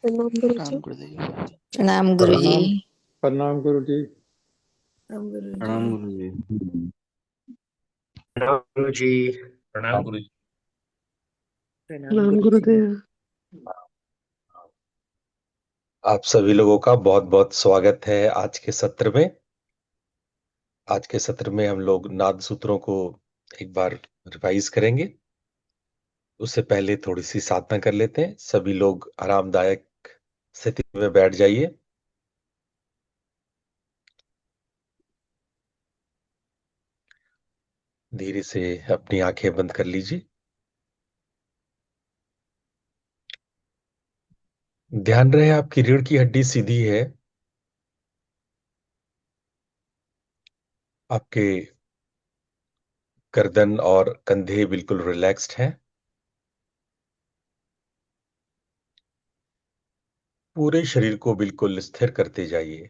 प्रणाम गुरु जी। प्रणाम गुरुदेव। प्रणाम गुरु जी। प्रणाम। प्रणाम गुरु जी। प्रणाम गुरु जी। प्रणाम गुरु जी। प्रणाम गुरु जी। प्रणाम गुरु जी। प्रणाम प्रणाम गुरु जी। गुरुदेव। आप सभी लोगों का बहुत बहुत स्वागत है आज के सत्र में। आज के सत्र में हम लोग नाद सूत्रों को एक बार रिवाइज करेंगे। उससे पहले थोड़ी सी साधना कर लेते हैं। सभी लोग आरामदायक स्थिति में बैठ जाइए। धीरे से अपनी आंखें बंद कर लीजिए। ध्यान रहे आपकी रीढ़ की हड्डी सीधी है। आपके गर्दन और कंधे बिल्कुल रिलैक्स्ड हैं। पूरे शरीर को बिल्कुल स्थिर करते जाइए।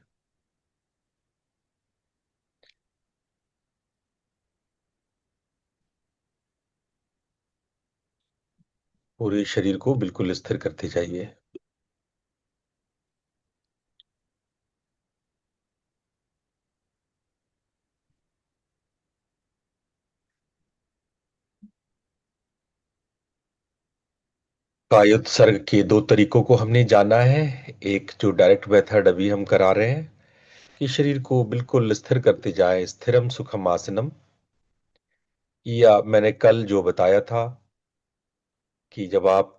पूरे शरीर को बिल्कुल स्थिर करते जाइए। कायोत्सर्ग के दो तरीकों को हमने जाना है। एक जो डायरेक्ट मेथड अभी हम करा रहे हैं कि शरीर को बिल्कुल स्थिर करते जाए, स्थिरम सुखम आसनम। या मैंने कल जो बताया था कि जब आप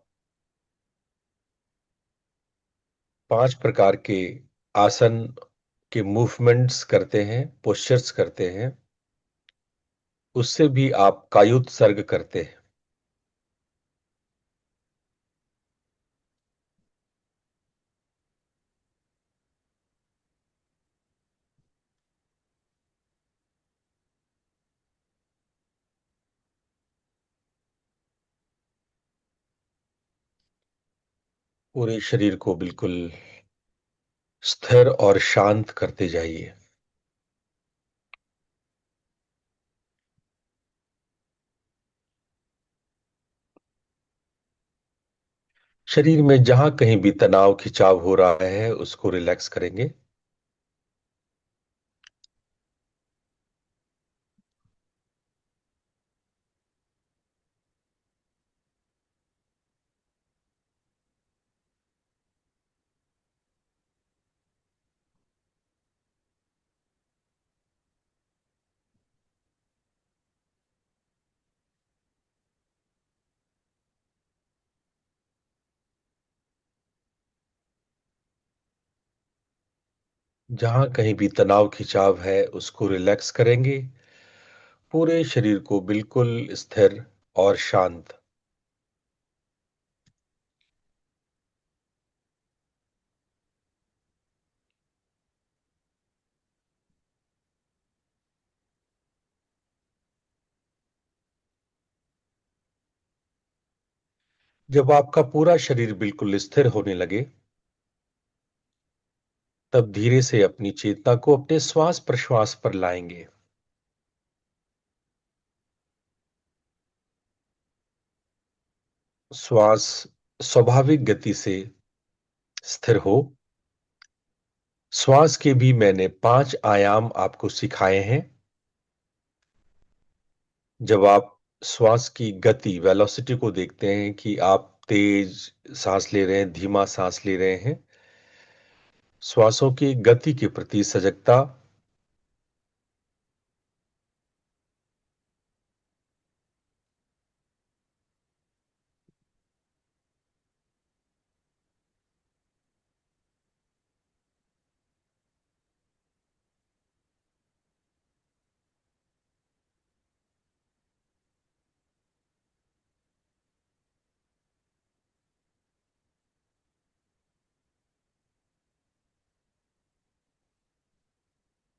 5 प्रकार के आसन के मूवमेंट्स करते हैं, पोस्चर्स करते हैं, उससे भी आप कायोत्सर्ग करते हैं। पूरे शरीर को बिल्कुल स्थिर और शांत करते जाइए। शरीर में जहां कहीं भी तनाव खिंचाव हो रहा है उसको रिलैक्स करेंगे। जहां कहीं भी तनाव खिंचाव है उसको रिलैक्स करेंगे। पूरे शरीर को बिल्कुल स्थिर और शांत। जब आपका पूरा शरीर बिल्कुल स्थिर होने लगे तब धीरे से अपनी चेतना को अपने श्वास प्रश्वास पर लाएंगे। श्वास स्वाभाविक गति से स्थिर हो। श्वास के भी मैंने 5 आयाम आपको सिखाए हैं। जब आप श्वास की गति वेलोसिटी को देखते हैं कि आप तेज सांस ले रहे हैं, धीमा सांस ले रहे हैं, श्वासों की गति के प्रति सजगता।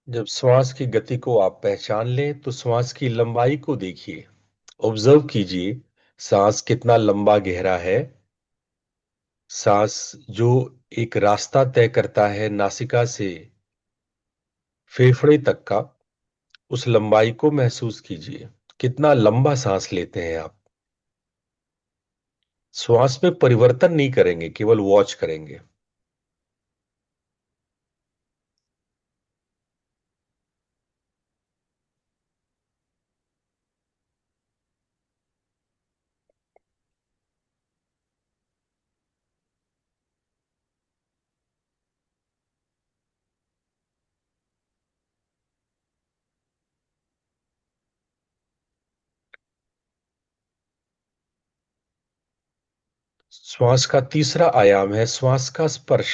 जब श्वास की गति को आप पहचान लें तो श्वास की लंबाई को देखिए। ऑब्जर्व कीजिए सांस कितना लंबा गहरा है। सांस जो एक रास्ता तय करता है नासिका से फेफड़े तक का, उस लंबाई को महसूस कीजिए। कितना लंबा सांस लेते हैं आप। श्वास में परिवर्तन नहीं करेंगे, केवल वॉच करेंगे। श्वास का तीसरा आयाम है श्वास का स्पर्श।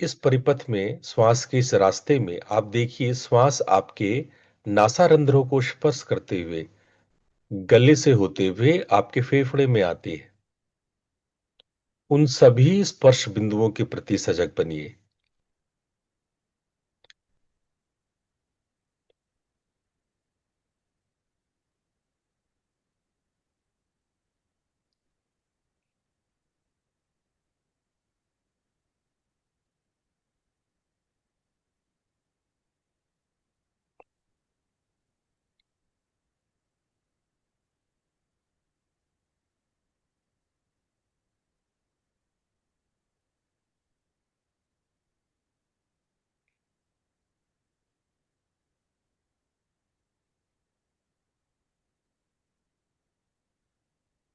इस परिपथ में, श्वास के इस रास्ते में आप देखिए, श्वास आपके नासारंध्रों को स्पर्श करते हुए, गले से होते हुए आपके फेफड़े में आती है। उन सभी स्पर्श बिंदुओं के प्रति सजग बनिए।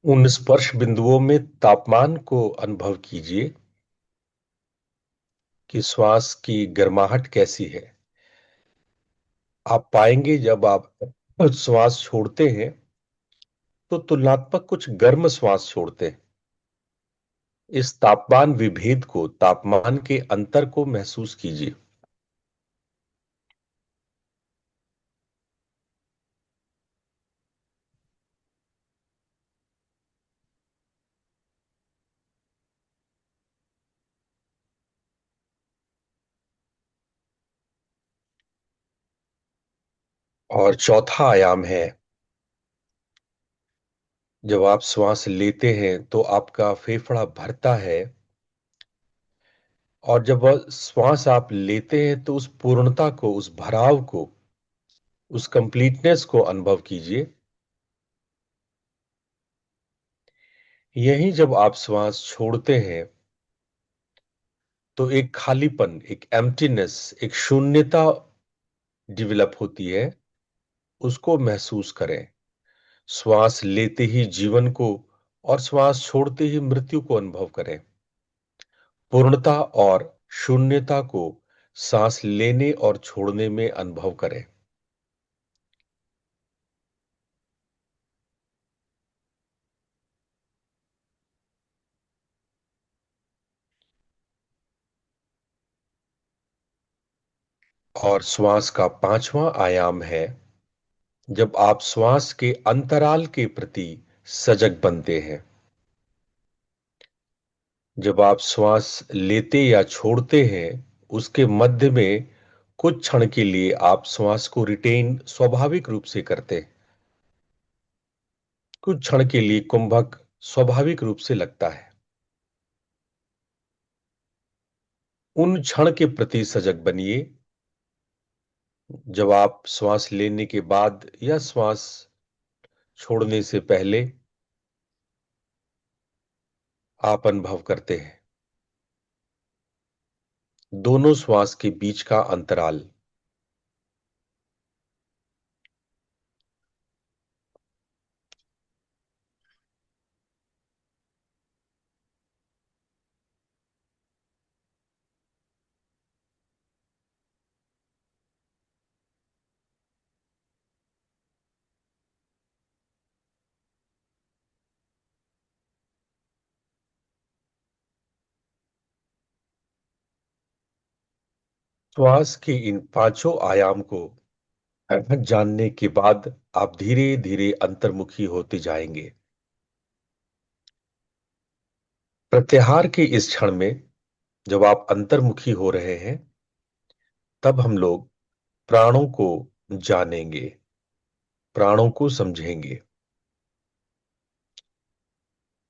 उन स्पर्श बिंदुओं में तापमान को अनुभव कीजिए कि श्वास की गर्माहट कैसी है। आप पाएंगे जब आप श्वास छोड़ते हैं तो तुलनात्मक कुछ गर्म श्वास छोड़ते हैं। इस तापमान विभेद को, तापमान के अंतर को महसूस कीजिए। और चौथा आयाम है, जब आप श्वास लेते हैं तो आपका फेफड़ा भरता है, और जब वह श्वास आप लेते हैं तो उस पूर्णता को, उस भराव को, उस कंप्लीटनेस को अनुभव कीजिए। यही जब आप श्वास छोड़ते हैं तो एक खालीपन, एक एम्प्टीनेस, एक शून्यता डेवलप होती है। उसको महसूस करें। श्वास लेते ही जीवन को और श्वास छोड़ते ही मृत्यु को अनुभव करें। पूर्णता और शून्यता को सांस लेने और छोड़ने में अनुभव करें। और श्वास का पांचवा आयाम है, जब आप श्वास के अंतराल के प्रति सजग बनते हैं। जब आप श्वास लेते या छोड़ते हैं, उसके मध्य में कुछ क्षण के लिए आप श्वास को रिटेन स्वाभाविक रूप से करते हैं। कुछ क्षण के लिए कुंभक स्वाभाविक रूप से लगता है। उन क्षण के प्रति सजग बनिए जब आप श्वास लेने के बाद या श्वास छोड़ने से पहले आप अनुभव करते हैं दोनों श्वास के बीच का अंतराल। श्वास के इन पांचों आयाम को जानने के बाद आप धीरे धीरे अंतर्मुखी होते जाएंगे। प्रत्याहार के इस क्षण में जब आप अंतर्मुखी हो रहे हैं, तब हम लोग प्राणों को जानेंगे, प्राणों को समझेंगे।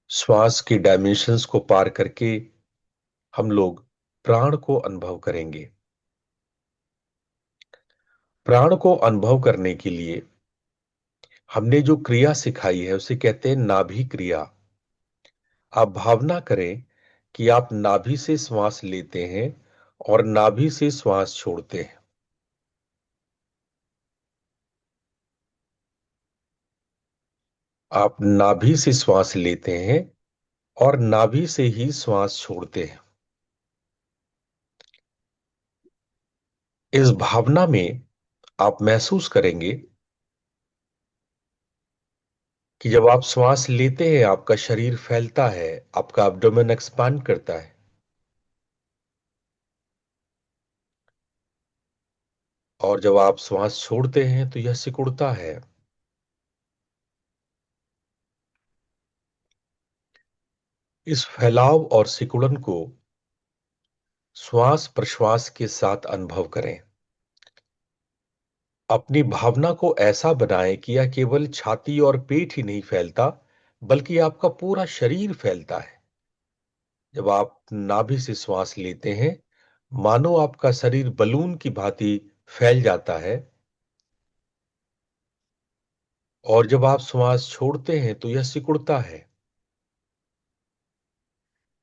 श्वास की डायमेंशंस को पार करके हम लोग प्राण को अनुभव करेंगे। प्राण को अनुभव करने के लिए हमने जो क्रिया सिखाई है उसे कहते हैं नाभि क्रिया। आप भावना करें कि आप नाभि से श्वास लेते हैं और नाभि से श्वास छोड़ते हैं। आप नाभि से श्वास लेते हैं और नाभि से ही श्वास छोड़ते हैं। इस भावना में आप महसूस करेंगे कि जब आप श्वास लेते हैं आपका शरीर फैलता है, आपका एब्डोमेन एक्सपांड करता है, और जब आप श्वास छोड़ते हैं तो यह सिकुड़ता है। इस फैलाव और सिकुड़न को श्वास प्रश्वास के साथ अनुभव करें। अपनी भावना को ऐसा बनाएं कि यह केवल छाती और पेट ही नहीं फैलता, बल्कि आपका पूरा शरीर फैलता है। जब आप नाभि से श्वास लेते हैं, मानो आपका शरीर बलून की भांति फैल जाता है, और जब आप श्वास छोड़ते हैं तो यह सिकुड़ता है।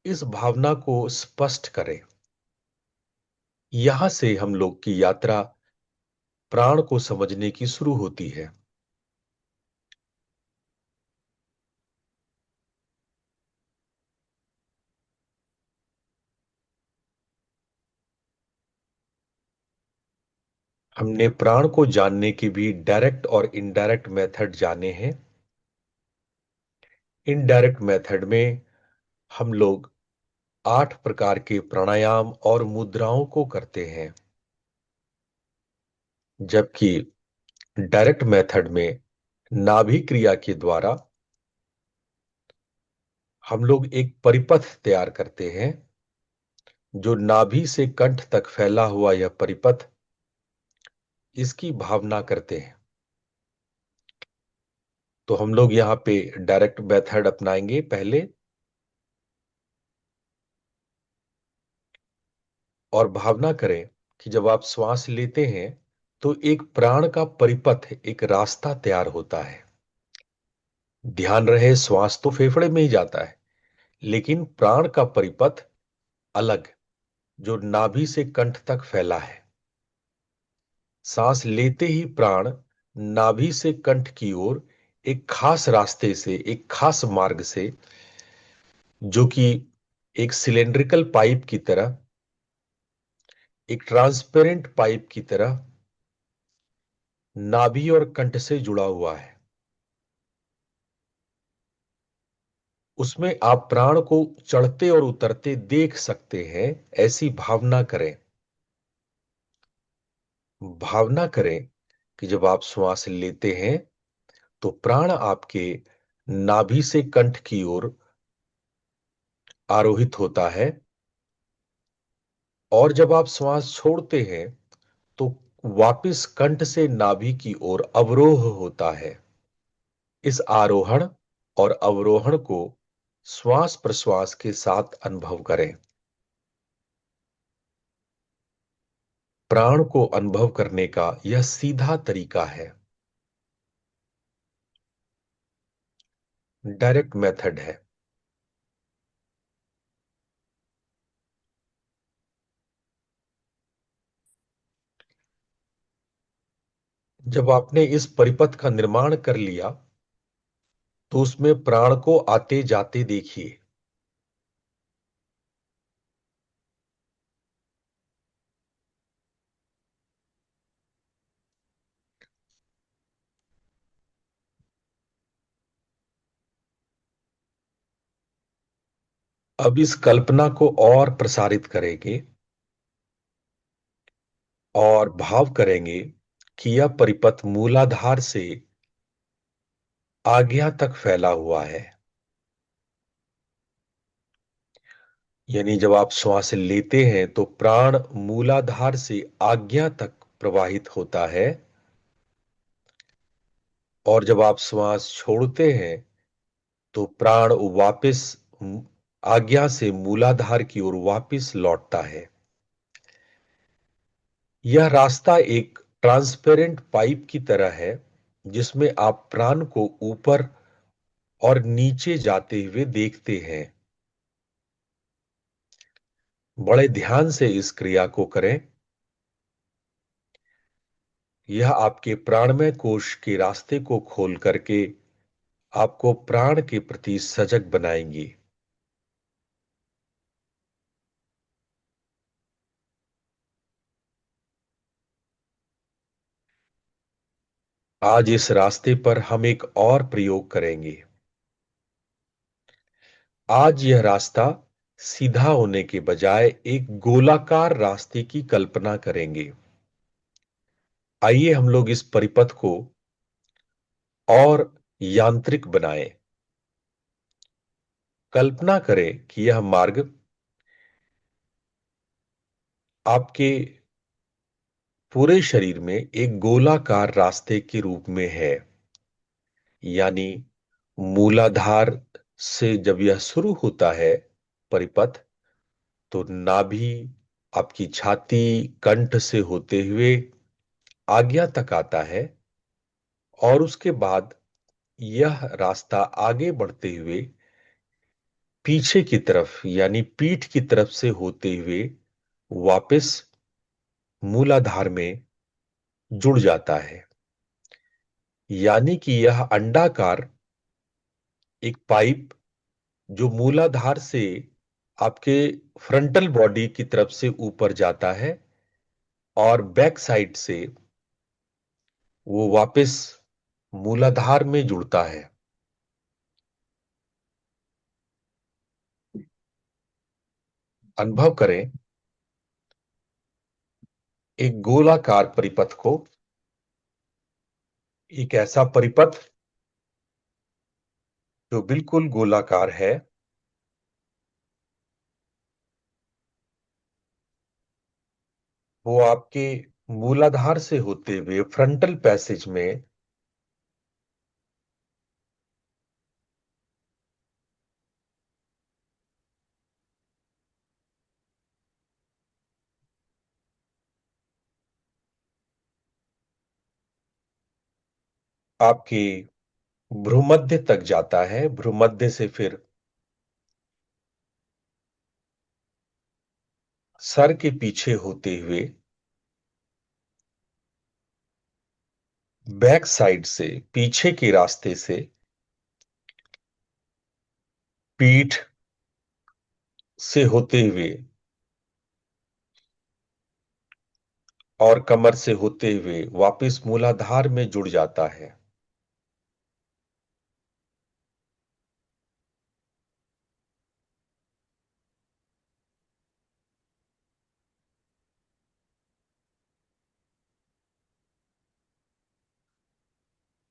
इस भावना को स्पष्ट करें। यहां से हम लोग की यात्रा प्राण को समझने की शुरू होती है। हमने प्राण को जानने के भी डायरेक्ट और इनडायरेक्ट मेथड जाने हैं। इनडायरेक्ट मेथड में हम लोग 8 प्रकार के प्राणायाम और मुद्राओं को करते हैं, जबकि डायरेक्ट मेथड में नाभि क्रिया के द्वारा हम लोग एक परिपथ तैयार करते हैं। जो नाभि से कंठ तक फैला हुआ यह परिपथ, इसकी भावना करते हैं। तो हम लोग यहां पे डायरेक्ट मेथड अपनाएंगे पहले, और भावना करें कि जब आप श्वास लेते हैं तो एक प्राण का परिपथ, एक रास्ता तैयार होता है। ध्यान रहे, श्वास तो फेफड़े में ही जाता है, लेकिन प्राण का परिपथ अलग, जो नाभि से कंठ तक फैला है। सांस लेते ही प्राण नाभि से कंठ की ओर एक खास रास्ते से, एक खास मार्ग से, जो कि एक सिलेंड्रिकल पाइप की तरह, एक ट्रांसपेरेंट पाइप की तरह नाभि और कंठ से जुड़ा हुआ है, उसमें आप प्राण को चढ़ते और उतरते देख सकते हैं। ऐसी भावना करें। भावना करें कि जब आप श्वास लेते हैं तो प्राण आपके नाभि से कंठ की ओर आरोहित होता है, और जब आप श्वास छोड़ते हैं तो वापस कंठ से नाभि की ओर अवरोह होता है। इस आरोहण और अवरोहण को श्वास प्रश्वास के साथ अनुभव करें। प्राण को अनुभव करने का यह सीधा तरीका है, डायरेक्ट मेथड है। जब आपने इस परिपथ का निर्माण कर लिया तो उसमें प्राण को आते जाते देखिए। अब इस कल्पना को और प्रसारित करेंगे और भाव करेंगे कि यह परिपथ मूलाधार से आज्ञा तक फैला हुआ है। यानी जब आप श्वास लेते हैं तो प्राण मूलाधार से आज्ञा तक प्रवाहित होता है, और जब आप श्वास छोड़ते हैं तो प्राण वापस आज्ञा से मूलाधार की ओर वापस लौटता है। यह रास्ता एक ट्रांसपेरेंट पाइप की तरह है, जिसमें आप प्राण को ऊपर और नीचे जाते हुए देखते हैं। बड़े ध्यान से इस क्रिया को करें। यह आपके प्राणमय कोश के रास्ते को खोल करके आपको प्राण के प्रति सजग बनाएंगी। आज इस रास्ते पर हम एक और प्रयोग करेंगे। आज यह रास्ता सीधा होने के बजाय एक गोलाकार रास्ते की कल्पना करेंगे। आइए हम लोग इस परिपथ को और यांत्रिक बनाएं। कल्पना करें कि यह मार्ग आपके पूरे शरीर में एक गोलाकार रास्ते के रूप में है। यानी मूलाधार से जब यह शुरू होता है परिपथ, तो नाभि, आपकी छाती, कंठ से होते हुए आज्ञा तक आता है। और उसके बाद यह रास्ता आगे बढ़ते हुए पीछे की तरफ यानी पीठ की तरफ से होते हुए वापस मूलाधार में जुड़ जाता है। यानी कि यह अंडाकार एक पाइप जो मूलाधार से आपके फ्रंटल बॉडी की तरफ से ऊपर जाता है और बैक साइड से वो वापस मूलाधार में जुड़ता है। अनुभव करें एक गोलाकार परिपथ को। एक ऐसा परिपथ जो बिल्कुल गोलाकार है, वो आपके मूलाधार से होते हुए फ्रंटल पैसेज में आपके भ्रूमध्य तक जाता है। भ्रूमध्य से फिर सर के पीछे होते हुए बैक साइड से पीछे के रास्ते से पीठ से होते हुए और कमर से होते हुए वापस मूलाधार में जुड़ जाता है।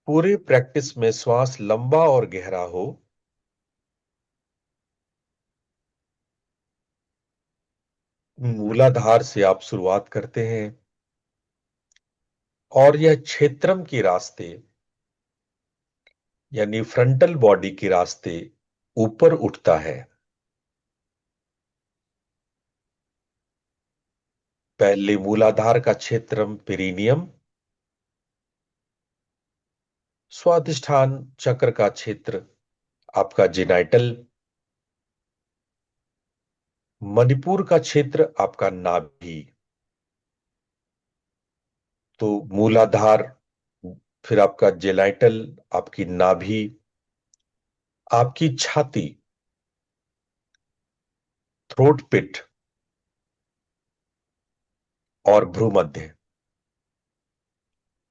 पूरे प्रैक्टिस में श्वास लंबा और गहरा हो। मूलाधार से आप शुरुआत करते हैं और यह क्षेत्रम के रास्ते यानी फ्रंटल बॉडी के रास्ते ऊपर उठता है। पहले मूलाधार का क्षेत्रम पेरिनियम, स्वादिष्ठान चक्र का क्षेत्र आपका जेनाइटल, मणिपुर का क्षेत्र आपका नाभि। तो मूलाधार, फिर आपका जेनाइटल, आपकी नाभि, आपकी छाती, थ्रोट पिट और भ्रूमध्य।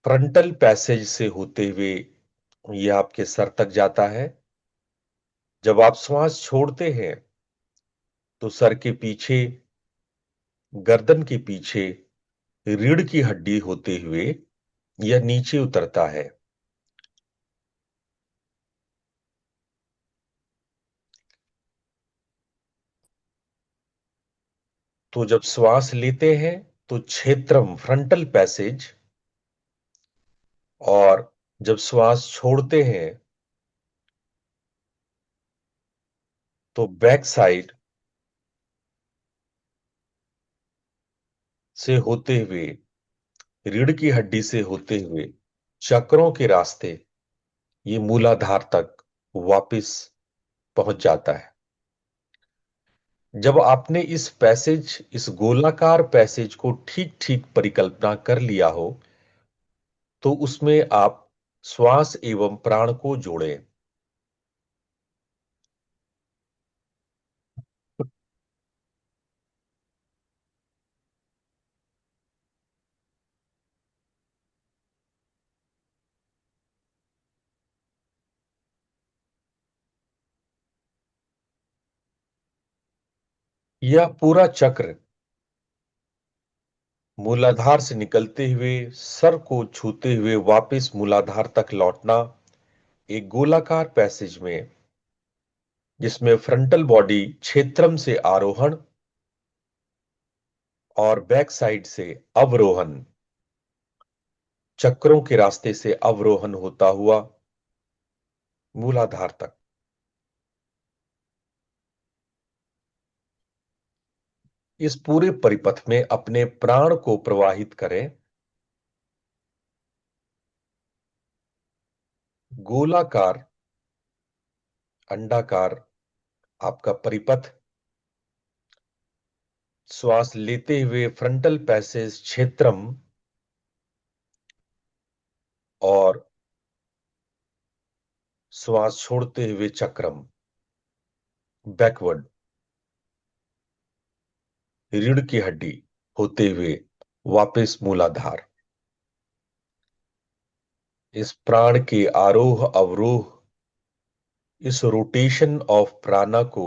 फ्रंटल पैसेज से होते हुए यह आपके सर तक जाता है। जब आप श्वास छोड़ते हैं तो सर के पीछे, गर्दन के पीछे रीढ़ की हड्डी होते हुए यह नीचे उतरता है। तो जब श्वास लेते हैं तो क्षेत्रम फ्रंटल पैसेज, और जब श्वास छोड़ते हैं तो बैक साइड से होते हुए, रीढ़ की हड्डी से होते हुए चक्रों के रास्ते ये मूलाधार तक वापस पहुंच जाता है। जब आपने इस गोलाकार पैसेज को ठीक ठीक परिकल्पना कर लिया हो, तो उसमें आप श्वास एवं प्राण को जोड़ें। यह पूरा चक्र मूलाधार से निकलते हुए सर को छूते हुए वापस मूलाधार तक लौटना, एक गोलाकार पैसेज में, जिसमें फ्रंटल बॉडी क्षेत्रम से आरोहण और बैक साइड से अवरोहण, चक्रों के रास्ते से अवरोहण होता हुआ मूलाधार तक। इस पूरे परिपथ में अपने प्राण को प्रवाहित करें। गोलाकार अंडाकार आपका परिपथ, श्वास लेते हुए फ्रंटल पैसेज क्षेत्रम और श्वास छोड़ते हुए चक्रम, बैकवर्ड, रीढ़ की हड्डी होते हुए वापस मूलाधार। इस प्राण के आरोह अवरोह, इस रोटेशन ऑफ प्राणा को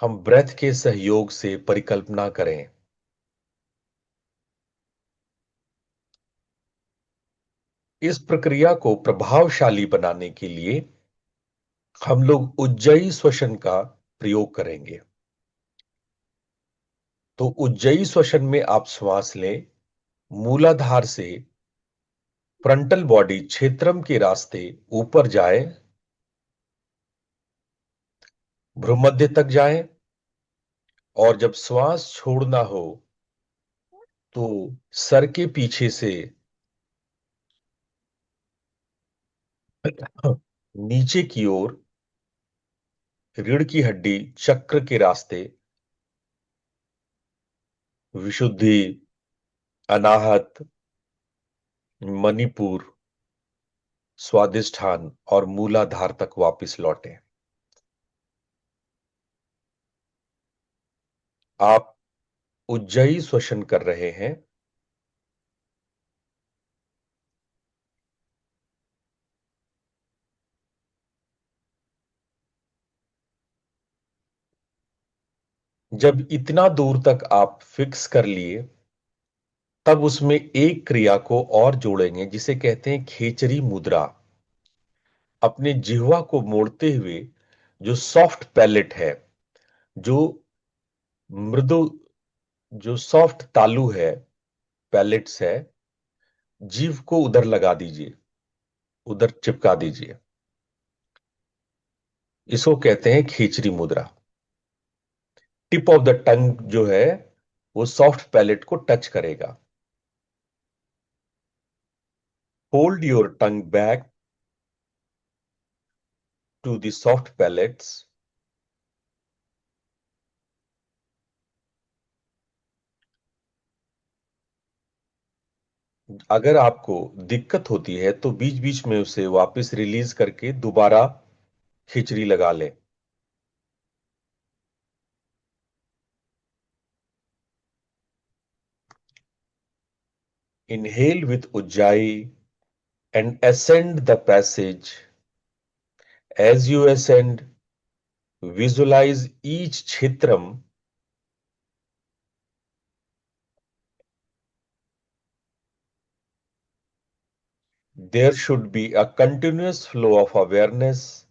हम ब्रेथ के सहयोग से परिकल्पना करें। इस प्रक्रिया को प्रभावशाली बनाने के लिए हम लोग उज्जयी श्वसन का प्रयोग करेंगे। तो उज्जयी श्वसन में आप श्वास लें, मूलाधार से फ्रंटल बॉडी क्षेत्रम के रास्ते ऊपर जाए, भ्रूमध्य तक जाए, और जब श्वास छोड़ना हो तो सर के पीछे से नीचे की ओर रीढ़ की हड्डी चक्र के रास्ते विशुद्धि, अनाहत, मणिपुर, स्वादिष्ठान और मूलाधार तक वापस लौटें। आप उज्जयी श्वसन कर रहे हैं। जब इतना दूर तक आप फिक्स कर लिए, तब उसमें एक क्रिया को और जोड़ेंगे जिसे कहते हैं खेचरी मुद्रा। अपने जिह्वा को मोड़ते हुए जो सॉफ्ट पैलेट है, जो मृदु, जो सॉफ्ट तालु है, पैलेट्स है, जीभ को उधर लगा दीजिए, उधर चिपका दीजिए। इसको कहते हैं खींचरी मुद्रा। टिप ऑफ द टंग जो है वो सॉफ्ट पैलेट को टच करेगा। Hold your tongue back to the soft palates. अगर आपको दिक्कत होती है तो बीच बीच में उसे वापस रिलीज करके दोबारा खिचड़ी लगा लें। Inhale with Ujjayi and ascend the passage. As you ascend, visualize each chitram there should be a continuous flow of awareness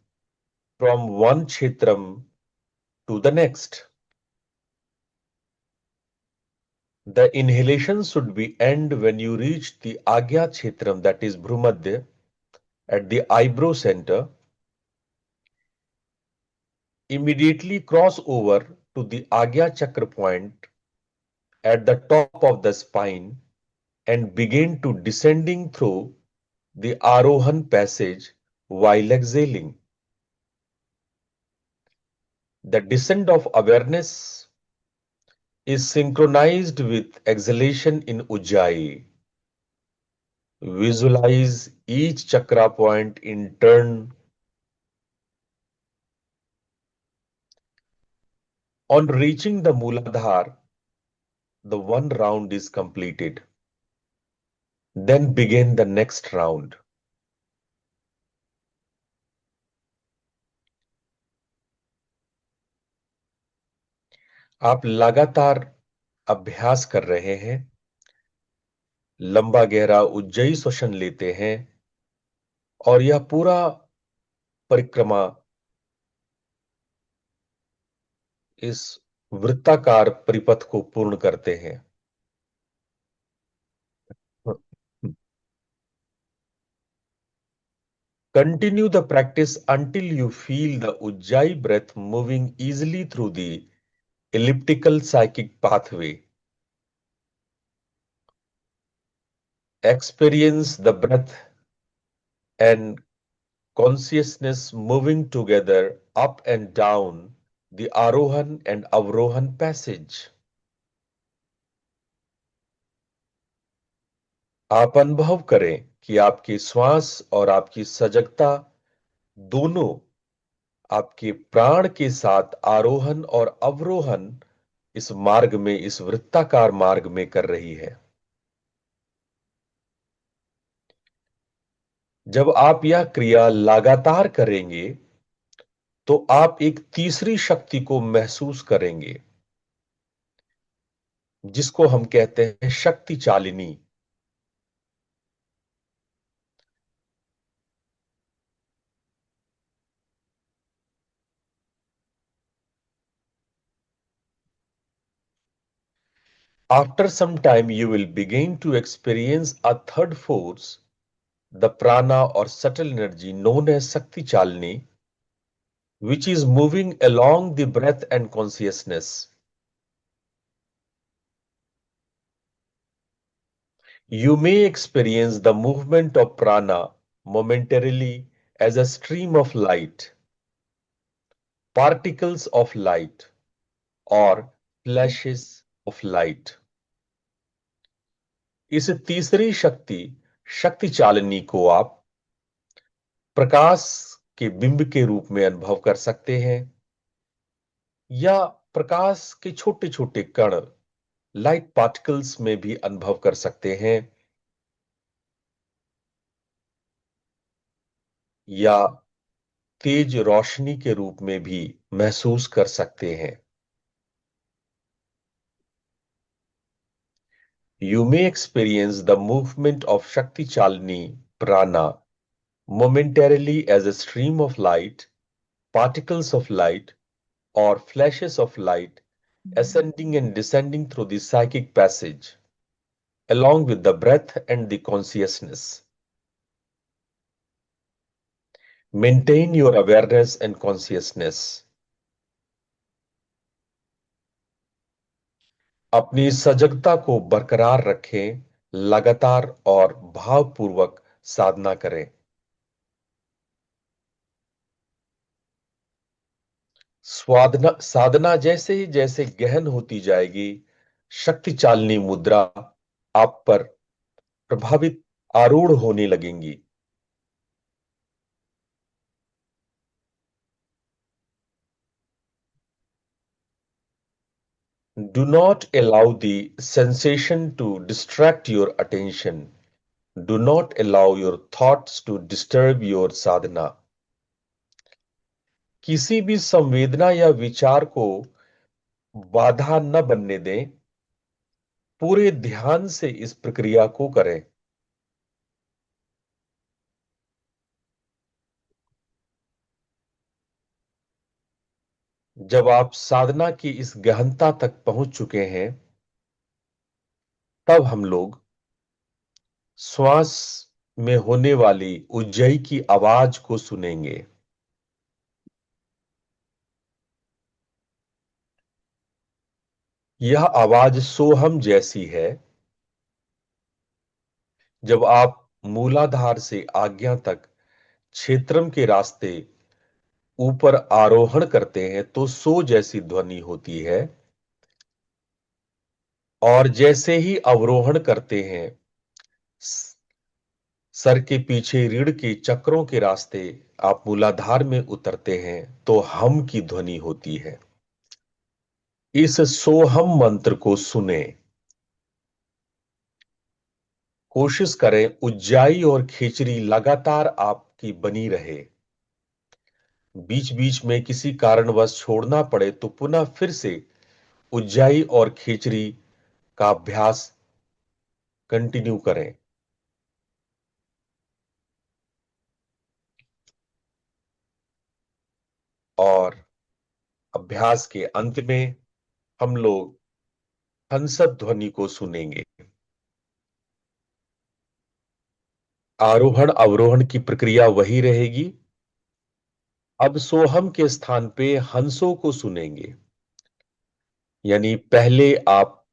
from one chitram to the next. The inhalation should be end when you reach the Agya chitram, that is Bhrumadya, at the eyebrow center. Immediately cross over to the Agya chakra point at the top of the spine and begin to descending through the Arohan passage while exhaling. The descent of awareness is synchronized with exhalation in Ujjayi. Visualize each chakra point in turn. On reaching the Mooladhara, the one round is completed. Then begin the next round. आप लगातार अभ्यास कर रहे हैं, लंबा गहरा उज्जयी श्वसन लेते हैं और यह पूरा परिक्रमा इस वृत्ताकार परिपथ को पूर्ण करते हैं। Continue the practice until you feel the Ujjayi breath moving easily through the elliptical psychic pathway. Experience the breath and consciousness moving together up and down the Arohan and Avrohan passage. आप अनुभव करें कि आपकी श्वास और आपकी सजगता दोनों आपके प्राण के साथ आरोहण और अवरोहण इस मार्ग में, इस वृत्ताकार मार्ग में कर रही है। जब आप यह क्रिया लगातार करेंगे तो आप एक तीसरी शक्ति को महसूस करेंगे जिसको हम कहते हैं शक्ति चालिनी। After some time you will begin to experience a third force, the prana or subtle energy known as Shakti Chalini, which is moving along the breath and consciousness. You may experience the movement of prana momentarily as a stream of light, particles of light, or flashes of light. इस तीसरी शक्ति, शक्ति चालिनी को आप प्रकाश के बिंब के रूप में अनुभव कर सकते हैं या प्रकाश के छोटे छोटे कण, लाइट पार्टिकल्स में भी अनुभव कर सकते हैं या तेज रोशनी के रूप में भी महसूस कर सकते हैं। You may experience the movement of Shakti Chalini Prana momentarily as a stream of light, particles of light, or flashes of light ascending and descending through the psychic passage, along with the breath and the consciousness. Maintain your awareness and consciousness. अपनी सजगता को बरकरार रखें, लगातार और भावपूर्वक साधना करें। साधना जैसे ही जैसे गहन होती जाएगी, शक्ति चालिनी मुद्रा आप पर प्रभावित आरूढ़ होने लगेंगी। Do not allow the sensation to distract your attention. Do not allow your thoughts to disturb your sadhana. किसी भी संवेदना या विचार को बाधा न बनने दें। पूरे ध्यान से इस प्रक्रिया को करें। जब आप साधना की इस गहनता तक पहुंच चुके हैं, तब हम लोग श्वास में होने वाली उज्जयी की आवाज को सुनेंगे। यह आवाज सोहम जैसी है। जब आप मूलाधार से आज्ञा तक क्षेत्रम के रास्ते ऊपर आरोहण करते हैं तो सो जैसी ध्वनि होती है, और जैसे ही अवरोहण करते हैं, स- सर के पीछे रीढ़ के चक्रों के रास्ते आप मूलाधार में उतरते हैं तो हम की ध्वनि होती है। इस सोहम मंत्र को सुने। कोशिश करें उज्जाई और खिचड़ी लगातार आपकी बनी रहे। बीच बीच में किसी कारणवश छोड़ना पड़े तो पुनः फिर से उज्जाई और खिचड़ी का अभ्यास कंटिन्यू करें। और अभ्यास के अंत में हम लोग हंसत ध्वनि को सुनेंगे। आरोहण अवरोहण की प्रक्रिया वही रहेगी। अब सोहम के स्थान पे हंसों को सुनेंगे। यानी पहले आप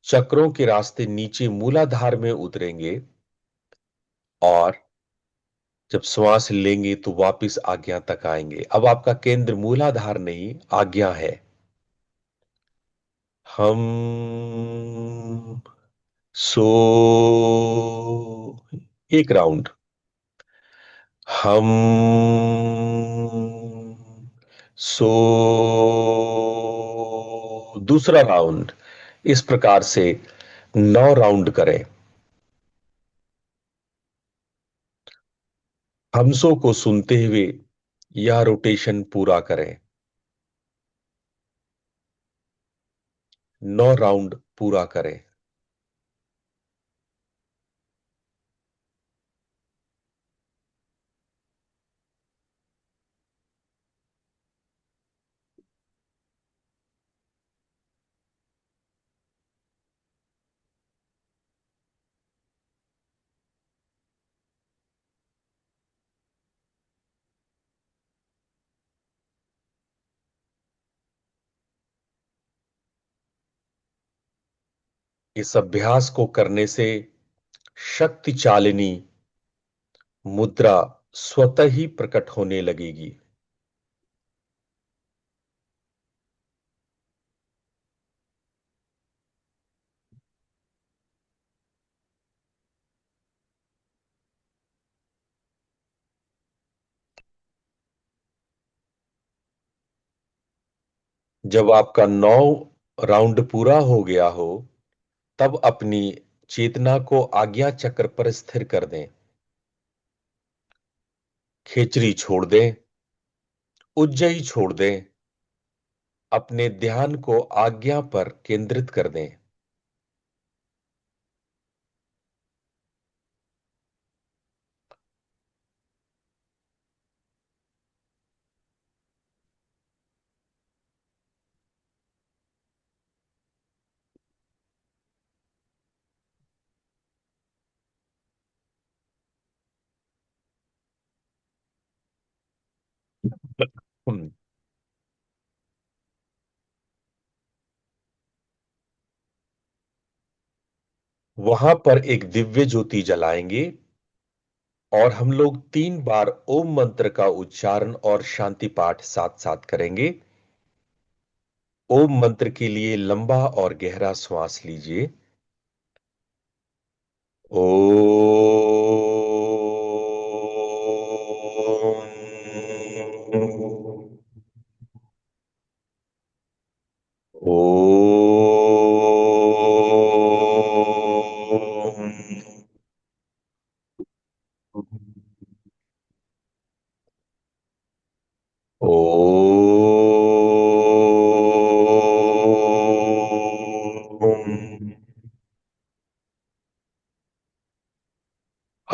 चक्रों के रास्ते नीचे मूलाधार में उतरेंगे, और जब श्वास लेंगे तो वापस आज्ञा तक आएंगे। अब आपका केंद्र मूलाधार नहीं, आज्ञा है। हम सो, एक राउंड। हम सो, दूसरा राउंड। इस प्रकार से 9 राउंड करें। हमसों को सुनते हुए यह रोटेशन पूरा करें। 9 राउंड पूरा करें। इस अभ्यास को करने से शक्ति चालिनी मुद्रा स्वतः ही प्रकट होने लगेगी। जब आपका 9 राउंड पूरा हो गया हो, तब अपनी चेतना को आज्ञा चक्र पर स्थिर कर दें। खेचरी छोड़ दें, उज्जई छोड़ दें, अपने ध्यान को आज्ञा पर केंद्रित कर दें। हम्म, वहां पर एक दिव्य ज्योति जलाएंगे, और हम लोग 3 बार ओम मंत्र का उच्चारण और शांति पाठ साथ साथ करेंगे। ओम मंत्र के लिए लंबा और गहरा श्वास लीजिए। ओम। ओम। ओम।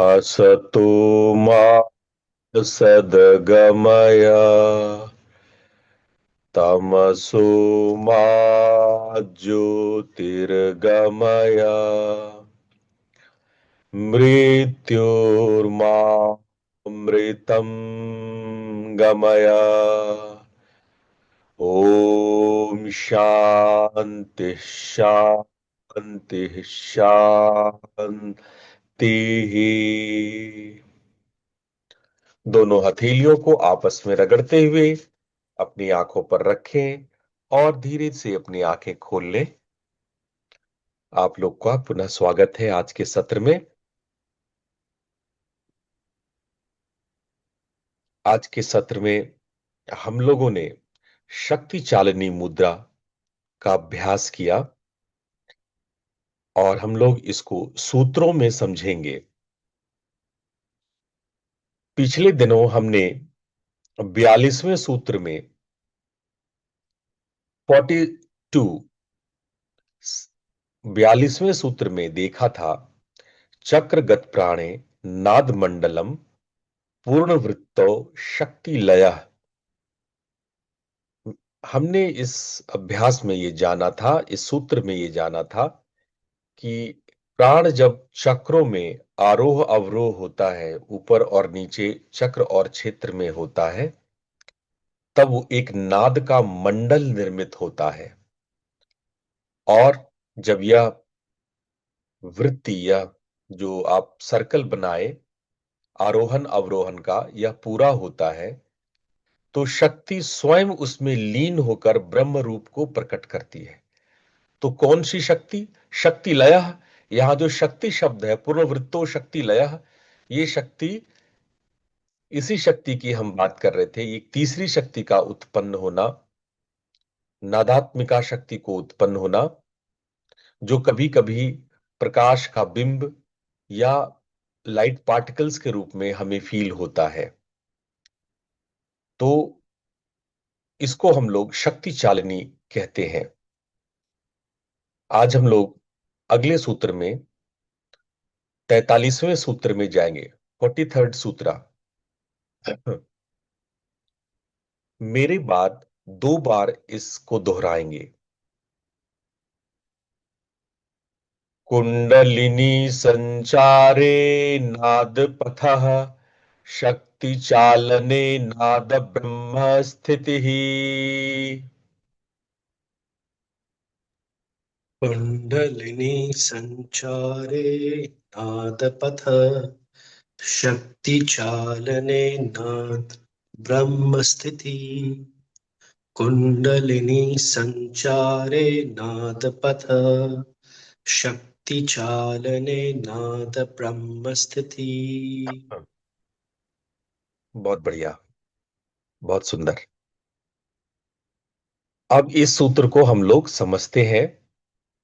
असतो मा सद्गमय, तमसो मा ज्योतिर्गमय, मृत्योर्मामृतं गमय। ओम शांति शांति शांति। दोनों हथेलियों को आपस में रगड़ते हुए अपनी आंखों पर रखें और धीरे से अपनी आंखें खोल लें। आप लोग का पुनः स्वागत है आज के सत्र में। आज के सत्र में हम लोगों ने शक्ति चालनी मुद्रा का अभ्यास किया और हम लोग इसको सूत्रों में समझेंगे। पिछले दिनों हमने 42वें सूत्र में 42वें सूत्र में देखा था, चक्रगत प्राणे नाद मंडलम पूर्ण वृत्तो शक्ति लय। हमने इस अभ्यास में ये जाना था, इस सूत्र में ये जाना था कि प्राण जब चक्रों में आरोह अवरोह होता है, ऊपर और नीचे चक्र और क्षेत्र में होता है, तब वो एक नाद का मंडल निर्मित होता है। और जब यह वृत्ति या जो आप सर्कल बनाए आरोहण अवरोहण का, यह पूरा होता है तो शक्ति स्वयं उसमें लीन होकर ब्रह्म रूप को प्रकट करती है। तो कौन सी शक्ति? शक्ति लयः। यहां जो शक्ति शब्द है, पूर्णवृत्तो शक्ति लयः, ये शक्ति, इसी शक्ति की हम बात कर रहे थे। एक तीसरी शक्ति का उत्पन्न होना, नादात्मिका शक्ति को उत्पन्न होना, जो कभी कभी प्रकाश का बिंब या लाइट पार्टिकल्स के रूप में हमें फील होता है। तो इसको हम लोग शक्ति चालनी कहते हैं। आज हम लोग अगले सूत्र में 43वें सूत्र में जाएंगे, 43rd सूत्र। मेरे बाद 2 बार इसको दोहराएंगे। कुंडलिनी संचारे नाद पथः शक्ति चालने नाद ब्रह्म स्थिति। कुण्डलिनी सञ्चारे नादपथ शक्तिचालने नाद ब्रह्मस्थिति। कुण्डलिनी सञ्चारे नादपथ शक्तिचालने नाद ब्रह्मस्थिति। बहुत बढ़िया, बहुत सुंदर। अब इस सूत्र को हम लोग समझते हैं।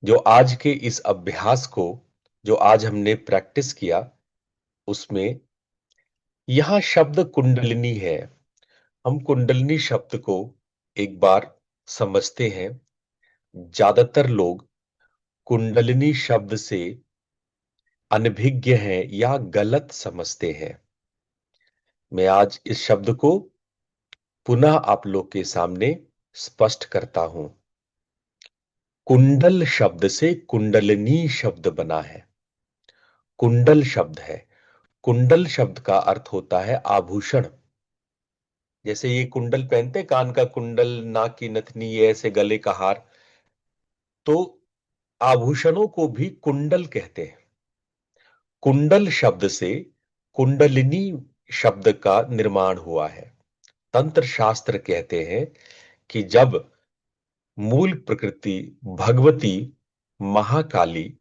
जो आज के इस अभ्यास को, जो आज हमने प्रैक्टिस किया, उसमें यहां शब्द कुंडलिनी है। हम कुंडलिनी शब्द को एक बार समझते हैं। ज्यादातर लोग कुंडलिनी शब्द से अनभिज्ञ हैं या गलत समझते हैं। मैं आज इस शब्द को पुनः आप लोग के सामने स्पष्ट करता हूं। कुंडल शब्द से कुंडलिनी शब्द बना है। कुंडल शब्द है, कुंडल शब्द का अर्थ होता है आभूषण। जैसे ये कुंडल पहनते, कान का कुंडल, नाक की नथनी, ये ऐसे गले का हार, तो आभूषणों को भी कुंडल कहते हैं। कुंडल शब्द से कुंडलिनी शब्द का निर्माण हुआ है। तंत्र शास्त्र कहते हैं कि जब मूल प्रकृति भगवती महाकाली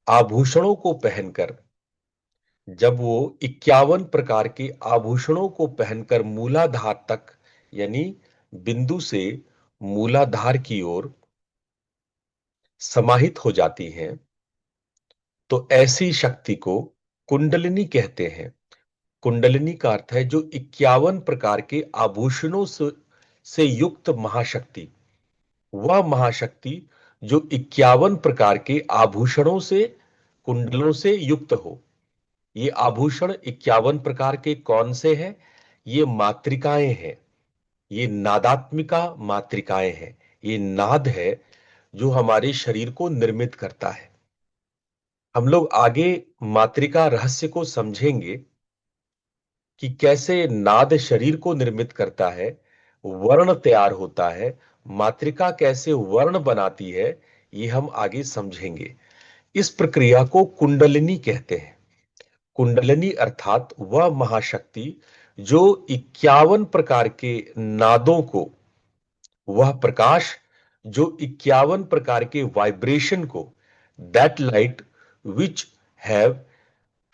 आभूषणों को पहनकर, जब वो 51 प्रकार के आभूषणों को पहनकर मूलाधार तक, यानी बिंदु से मूलाधार की ओर समाहित हो जाती हैं, तो ऐसी शक्ति को कुंडलिनी कहते हैं। कुंडलिनी का अर्थ है जो 51 प्रकार के आभूषणों से युक्त महाशक्ति। वह महाशक्ति जो 51 प्रकार के आभूषणों से, कुंडलों से युक्त हो। ये आभूषण 51 प्रकार के कौन से हैं? ये मात्रिकाएं हैं, ये नादात्मिका मात्रिकाएं हैं। ये नाद है जो हमारे शरीर को निर्मित करता है। हम लोग आगे मात्रिका रहस्य को समझेंगे कि कैसे नाद शरीर को निर्मित करता है, वर्ण तैयार होता है, मात्रिका कैसे वर्ण बनाती है, ये हम आगे समझेंगे। इस प्रक्रिया को कुंडलिनी कहते हैं। कुंडलिनी अर्थात वह महाशक्ति जो 51 प्रकार के नादों को, वह प्रकाश जो 51 प्रकार के वाइब्रेशन को, that light which have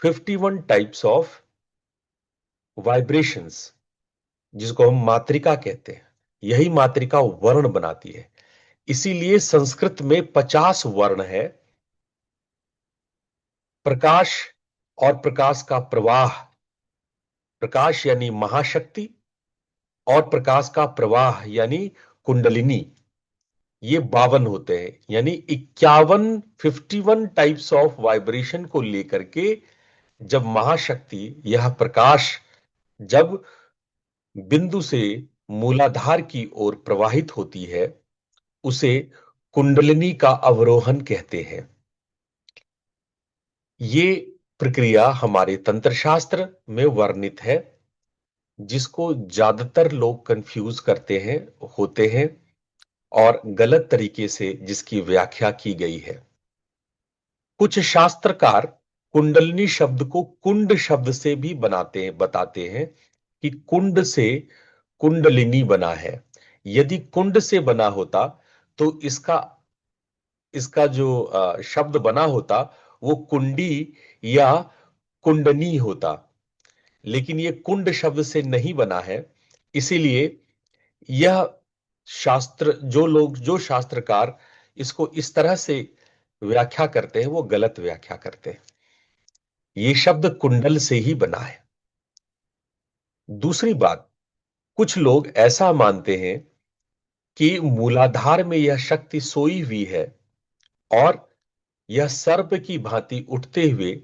51 types of vibrations, जिसको हम मात्रिका कहते हैं, यही मात्रिका वर्ण बनाती है। इसीलिए संस्कृत में 50 वर्ण है। प्रकाश और प्रकाश का प्रवाह, प्रकाश यानी महाशक्ति और प्रकाश का प्रवाह यानी कुंडलिनी, ये 52 होते हैं। यानी 51 टाइप्स ऑफ वाइब्रेशन को लेकर के जब महाशक्ति, यह प्रकाश जब बिंदु से मूलाधार की ओर प्रवाहित होती है, उसे कुंडलिनी का अवरोहन कहते हैं। ये प्रक्रिया हमारे तंत्र शास्त्र में वर्णित है, जिसको ज्यादातर लोग कंफ्यूज करते हैं, होते हैं, और गलत तरीके से जिसकी व्याख्या की गई है। कुछ शास्त्रकार कुंडलिनी शब्द को कुंड शब्द से भी बताते हैं कि कुंड से कुंडलिनी बना है। यदि कुंड से बना होता तो इसका जो शब्द बना होता वो कुंडी या कुंडनी होता, लेकिन ये कुंड शब्द से नहीं बना है। इसीलिए यह जो शास्त्रकार इसको इस तरह से व्याख्या करते हैं, वो गलत व्याख्या करते हैं। ये शब्द कुंडल से ही बना है। दूसरी बात, कुछ लोग ऐसा मानते हैं कि मूलाधार में यह शक्ति सोई हुई है और यह सर्प की भांति उठते हुए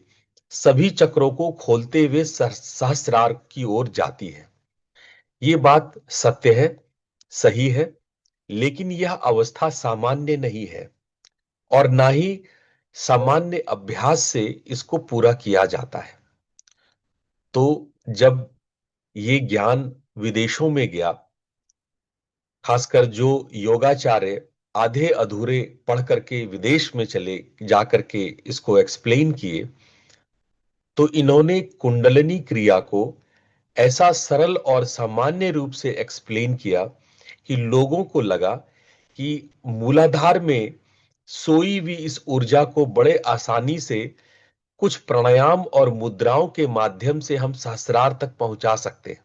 सभी चक्रों को खोलते हुए सहस्रार की ओर जाती है। यह बात सत्य है, सही है, लेकिन यह अवस्था सामान्य नहीं है और ना ही सामान्य अभ्यास से इसको पूरा किया जाता है। तो जब ये ज्ञान विदेशों में गया, खासकर जो योगाचार्य आधे अधूरे पढ़ करके विदेश में चले जाकर के इसको एक्सप्लेन किए, तो इन्होंने कुंडलिनी क्रिया को ऐसा सरल और सामान्य रूप से एक्सप्लेन किया कि लोगों को लगा कि मूलाधार में सोई हुई इस ऊर्जा को बड़े आसानी से कुछ प्राणायाम और मुद्राओं के माध्यम से हम सहस्रार तक पहुंचा सकते हैं।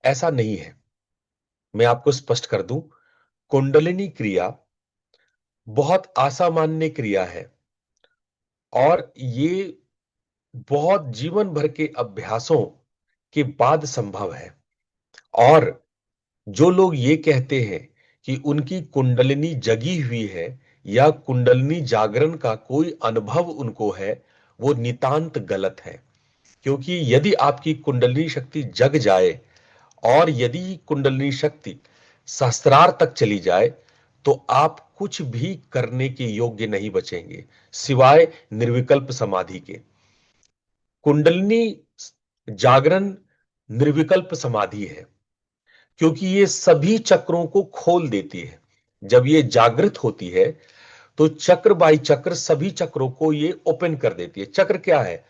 ऐसा नहीं है। मैं आपको स्पष्ट कर दूं, कुंडलिनी क्रिया बहुत असामान्य क्रिया है और ये बहुत जीवन भर के अभ्यासों के बाद संभव है। और जो लोग ये कहते हैं कि उनकी कुंडलिनी जगी हुई है या कुंडलिनी जागरण का कोई अनुभव उनको है, वो नितांत गलत है। क्योंकि यदि आपकी कुंडलिनी शक्ति जग जाए और यदि कुंडलिनी शक्ति सहस्रार तक चली जाए, तो आप कुछ भी करने के योग्य नहीं बचेंगे सिवाय निर्विकल्प समाधि के। कुंडलिनी जागरण निर्विकल्प समाधि है, क्योंकि ये सभी चक्रों को खोल देती है। जब ये जागृत होती है तो चक्र बाई चक्र सभी चक्रों को ये ओपन कर देती है। चक्र क्या है?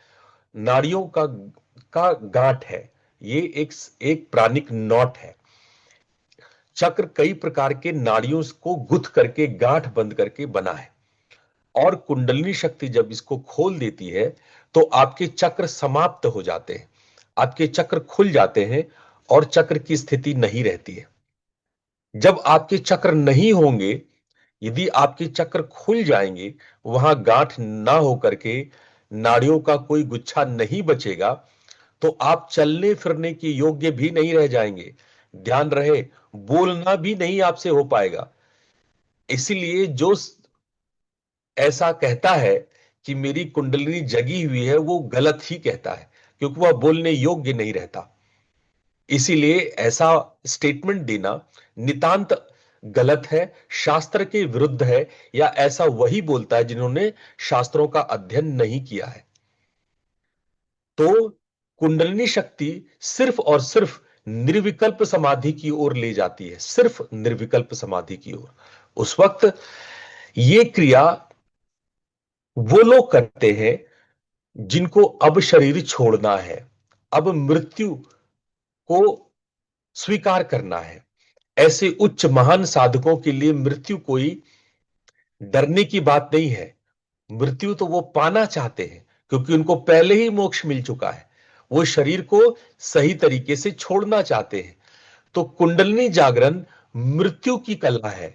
नाड़ियों का गांठ है। ये एक प्राणिक नॉट है। चक्र कई प्रकार के नाड़ियों को गुथ करके गांठ बंद करके बना है, और कुंडलिनी शक्ति जब इसको खोल देती है तो आपके चक्र समाप्त हो जाते हैं, आपके चक्र खुल जाते हैं और चक्र की स्थिति नहीं रहती है। जब आपके चक्र नहीं होंगे, यदि आपके चक्र खुल जाएंगे, वहां गांठ ना होकर के नाड़ियों का कोई गुच्छा नहीं बचेगा, तो आप चलने फिरने के योग्य भी नहीं रह जाएंगे। ध्यान रहे, बोलना भी नहीं आपसे हो पाएगा। इसीलिए जो ऐसा कहता है कि मेरी कुंडलिनी जगी हुई है, वो गलत ही कहता है, क्योंकि वह बोलने योग्य नहीं रहता। इसीलिए ऐसा स्टेटमेंट देना नितांत गलत है, शास्त्र के विरुद्ध है, या ऐसा वही बोलता है जिन्होंने शास्त्रों का अध्ययन नहीं किया है। तो कुंडलिनी शक्ति सिर्फ और सिर्फ निर्विकल्प समाधि की ओर ले जाती है, सिर्फ निर्विकल्प समाधि की ओर। उस वक्त ये क्रिया वो लोग करते हैं जिनको अब शरीर छोड़ना है, अब मृत्यु को स्वीकार करना है। ऐसे उच्च महान साधकों के लिए मृत्यु कोई डरने की बात नहीं है। मृत्यु तो वो पाना चाहते हैं, क्योंकि उनको पहले ही मोक्ष मिल चुका है। वो शरीर को सही तरीके से छोड़ना चाहते हैं। तो कुंडलिनी जागरण मृत्यु की कला है,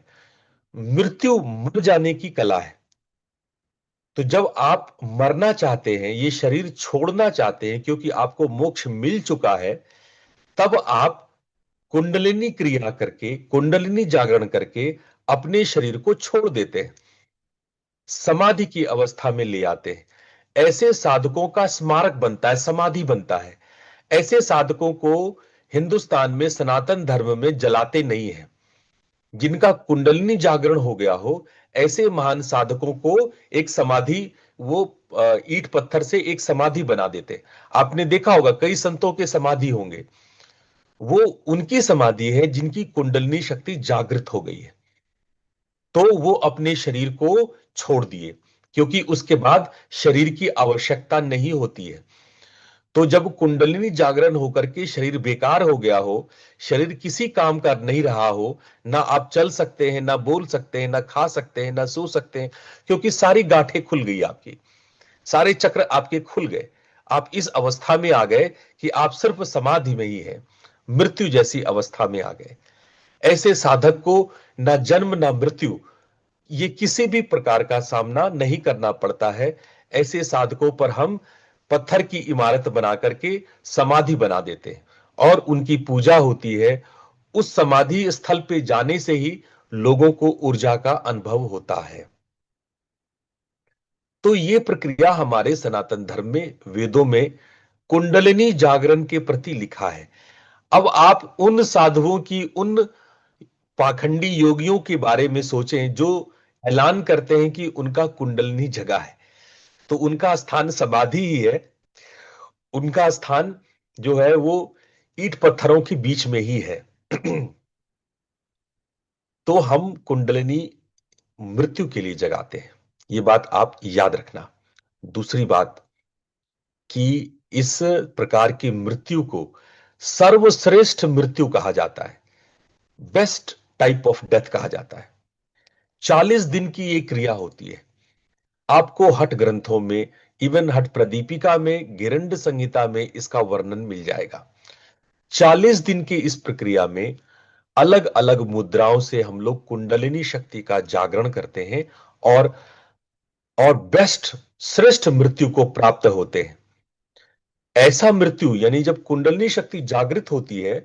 मृत्यु मर जाने की कला है। तो जब आप मरना चाहते हैं, ये शरीर छोड़ना चाहते हैं, क्योंकि आपको मोक्ष मिल चुका है, तब आप कुंडलिनी क्रिया करके, कुंडलिनी जागरण करके अपने शरीर को छोड़ देते हैं, समाधि की अवस्था में ले आते हैं। ऐसे साधकों का स्मारक बनता है, समाधि बनता है। ऐसे साधकों को हिंदुस्तान में सनातन धर्म में जलाते नहीं है। जिनका कुंडलिनी जागरण हो गया हो, ऐसे महान साधकों को एक समाधि, वो ईंट पत्थर से एक समाधि बना देते। आपने देखा होगा कई संतों के समाधि होंगे, वो उनकी समाधि है जिनकी कुंडलिनी शक्ति जागृत हो गई है। तो वो अपने शरीर को छोड़ दिए, क्योंकि उसके बाद शरीर की आवश्यकता नहीं होती है। तो जब कुंडलिनी जागरण होकर के शरीर बेकार हो गया हो, शरीर किसी काम का नहीं रहा हो, ना आप चल सकते हैं, ना बोल सकते हैं, ना खा सकते हैं, ना सो सकते हैं, क्योंकि सारी गांठें खुल गई आपकी, सारे चक्र आपके खुल गए। आप इस अवस्था में आ गए कि आप सिर्फ समाधि में ही हैं, मृत्यु जैसी अवस्था में आ गए। ऐसे साधक को ना जन्म ना मृत्यु, ये किसी भी प्रकार का सामना नहीं करना पड़ता है। ऐसे साधकों पर हम पत्थर की इमारत बना करके समाधि बना देते हैं और उनकी पूजा होती है। उस समाधि स्थल पे जाने से ही लोगों को ऊर्जा का अनुभव होता है। तो ये प्रक्रिया हमारे सनातन धर्म में, वेदों में कुंडलिनी जागरण के प्रति लिखा है। अब आप उन साधुओं की, उन पाखंडी योगियों के बारे में सोचें जो ऐलान करते हैं कि उनका कुंडलिनी जगा है, तो उनका स्थान समाधि ही है। उनका स्थान जो है वो ईंट पत्थरों के बीच में ही है। तो हम कुंडलिनी मृत्यु के लिए जगाते हैं, ये बात आप याद रखना। दूसरी बात कि इस प्रकार की मृत्यु को सर्वश्रेष्ठ मृत्यु कहा जाता है, बेस्ट टाइप ऑफ डेथ कहा जाता है। 40 दिन की ये क्रिया होती है। आपको हठ ग्रंथों में, इवन हठ प्रदीपिका में, गिरंड संहिता में इसका वर्णन मिल जाएगा। 40 दिन की इस प्रक्रिया में अलग अलग मुद्राओं से हम लोग कुंडलिनी शक्ति का जागरण करते हैं और बेस्ट, श्रेष्ठ मृत्यु को प्राप्त होते हैं। ऐसा मृत्यु, यानी जब कुंडलिनी शक्ति जागृत होती है,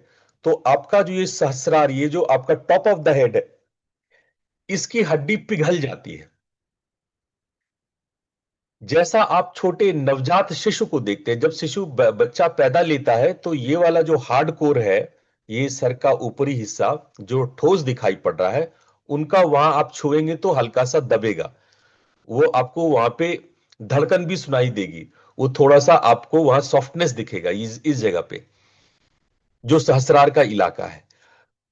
तो आपका जो ये सहस्रार, ये जो आपका टॉप ऑफ द हेड है, इसकी हड्डी पिघल जाती है। जैसा आप छोटे नवजात शिशु को देखते हैं, जब शिशु बच्चा पैदा लेता है, तो ये वाला जो हार्ड कोर है, ये सर का ऊपरी हिस्सा जो ठोस दिखाई पड़ रहा है, उनका वहां आप छुएंगे तो हल्का सा दबेगा। वो आपको वहां पे धड़कन भी सुनाई देगी, वो थोड़ा सा आपको वहां सॉफ्टनेस दिखेगा इस जगह पे, जो सहस्रार का इलाका है।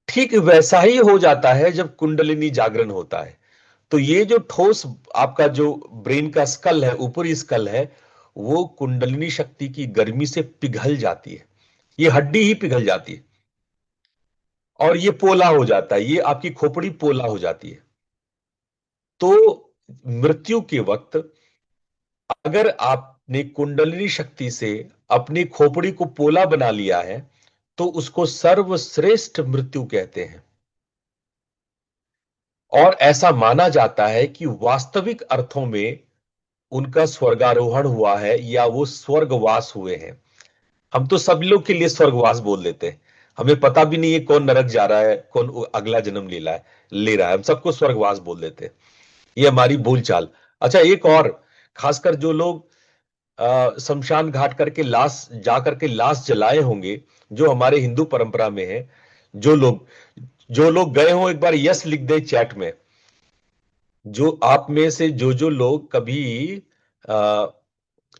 ठीक वैसा ही हो जाता है जब कुंडलिनी जागरण होता है। तो ये जो ठोस आपका जो ब्रेन का स्कल है, ऊपरी स्कल है, वो कुंडलिनी शक्ति की गर्मी से पिघल जाती है। ये हड्डी ही पिघल जाती है और ये पोला हो जाता है, ये आपकी खोपड़ी पोला हो जाती है। तो मृत्यु के वक्त अगर आपने कुंडलिनी शक्ति से अपनी खोपड़ी को पोला बना लिया है, तो उसको सर्वश्रेष्ठ मृत्यु कहते हैं। और ऐसा माना जाता है कि वास्तविक अर्थों में उनका स्वर्गारोहण हुआ है या वो स्वर्गवास हुए हैं। हम तो सब लोग के लिए स्वर्गवास बोल देते हैं, हमें पता भी नहीं है कौन नरक जा रहा है, कौन अगला जन्म ले रहा है, हम सबको स्वर्गवास बोल देते हैं। ये हमारी बोलचाल। अच्छा, एक और, खासकर जो लोग शमशान घाट करके लाश, जा करके लाश जलाए होंगे, जो हमारे हिंदू परंपरा में है, जो लोग गए हो एक बार यस लिख दे चैट में। जो आप में से जो लोग कभी आ,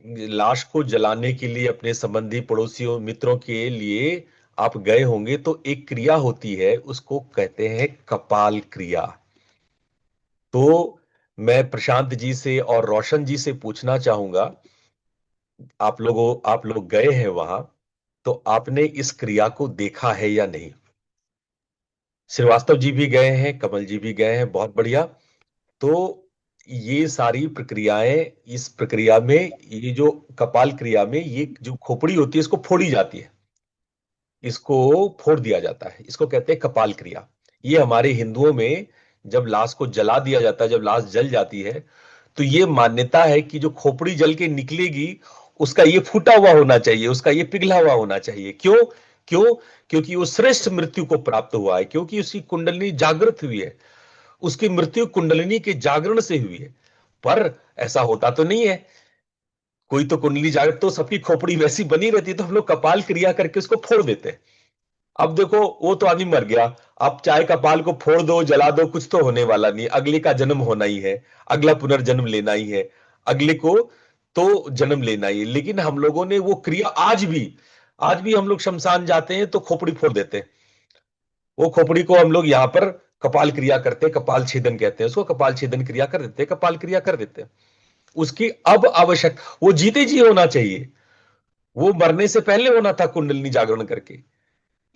लाश को जलाने के लिए अपने संबंधी, पड़ोसियों, मित्रों के लिए आप गए होंगे, तो एक क्रिया होती है, उसको कहते हैं कपाल क्रिया। तो मैं प्रशांत जी से और रोशन जी से पूछना चाहूंगा आप लोग गए हैं वहां, तो आपने इस क्रिया को देखा है या नहीं? श्रीवास्तव जी भी गए हैं, कमल जी भी गए हैं, बहुत बढ़िया। तो ये सारी प्रक्रियाएं, इस प्रक्रिया में, ये जो कपाल क्रिया में, ये जो खोपड़ी होती है इसको फोड़ी जाती है, इसको फोड़ दिया जाता है, इसको कहते हैं कपाल क्रिया। ये हमारे हिंदुओं में जब लाश को जला दिया जाता है, जब लाश जल जाती है, तो ये मान्यता है कि जो खोपड़ी जल के निकलेगी उसका ये फूटा हुआ होना चाहिए, उसका ये पिघला हुआ होना चाहिए। क्यों? क्यों? क्योंकि वो श्रेष्ठ मृत्यु को प्राप्त हुआ है, क्योंकि उसकी कुंडली जागृत हुई है, उसकी मृत्यु कुंडलिनी के जागरण से हुई है। पर ऐसा होता तो नहीं है, कोई तो कुंडली जागृत, तो सबकी खोपड़ी वैसी बनी रहती है, तो हम लोग कपाल क्रिया करके उसको फोड़ देते हैं। अब देखो, वो तो आदमी मर गया, आप चाहे कपाल को फोड़ दो, जला दो, कुछ तो होने वाला नहीं, अगले का जन्म होना ही है, अगला पुनर्जन्म लेना ही है, अगले को तो जन्म लेना ही है। लेकिन हम लोगों ने वो क्रिया आज भी हम लोग शमशान जाते हैं तो खोपड़ी फोड़ देते हैं। वो खोपड़ी को हम लोग यहाँ पर कपाल क्रिया करते हैं, कपाल छेदन कहते हैं उसको, कपाल छेदन क्रिया कर देते हैं, कपाल क्रिया कर देते हैं। उसकी अब आवश्यक, वो जीते जी होना चाहिए, वो मरने से पहले होना था कुंडलिनी जागरण करके।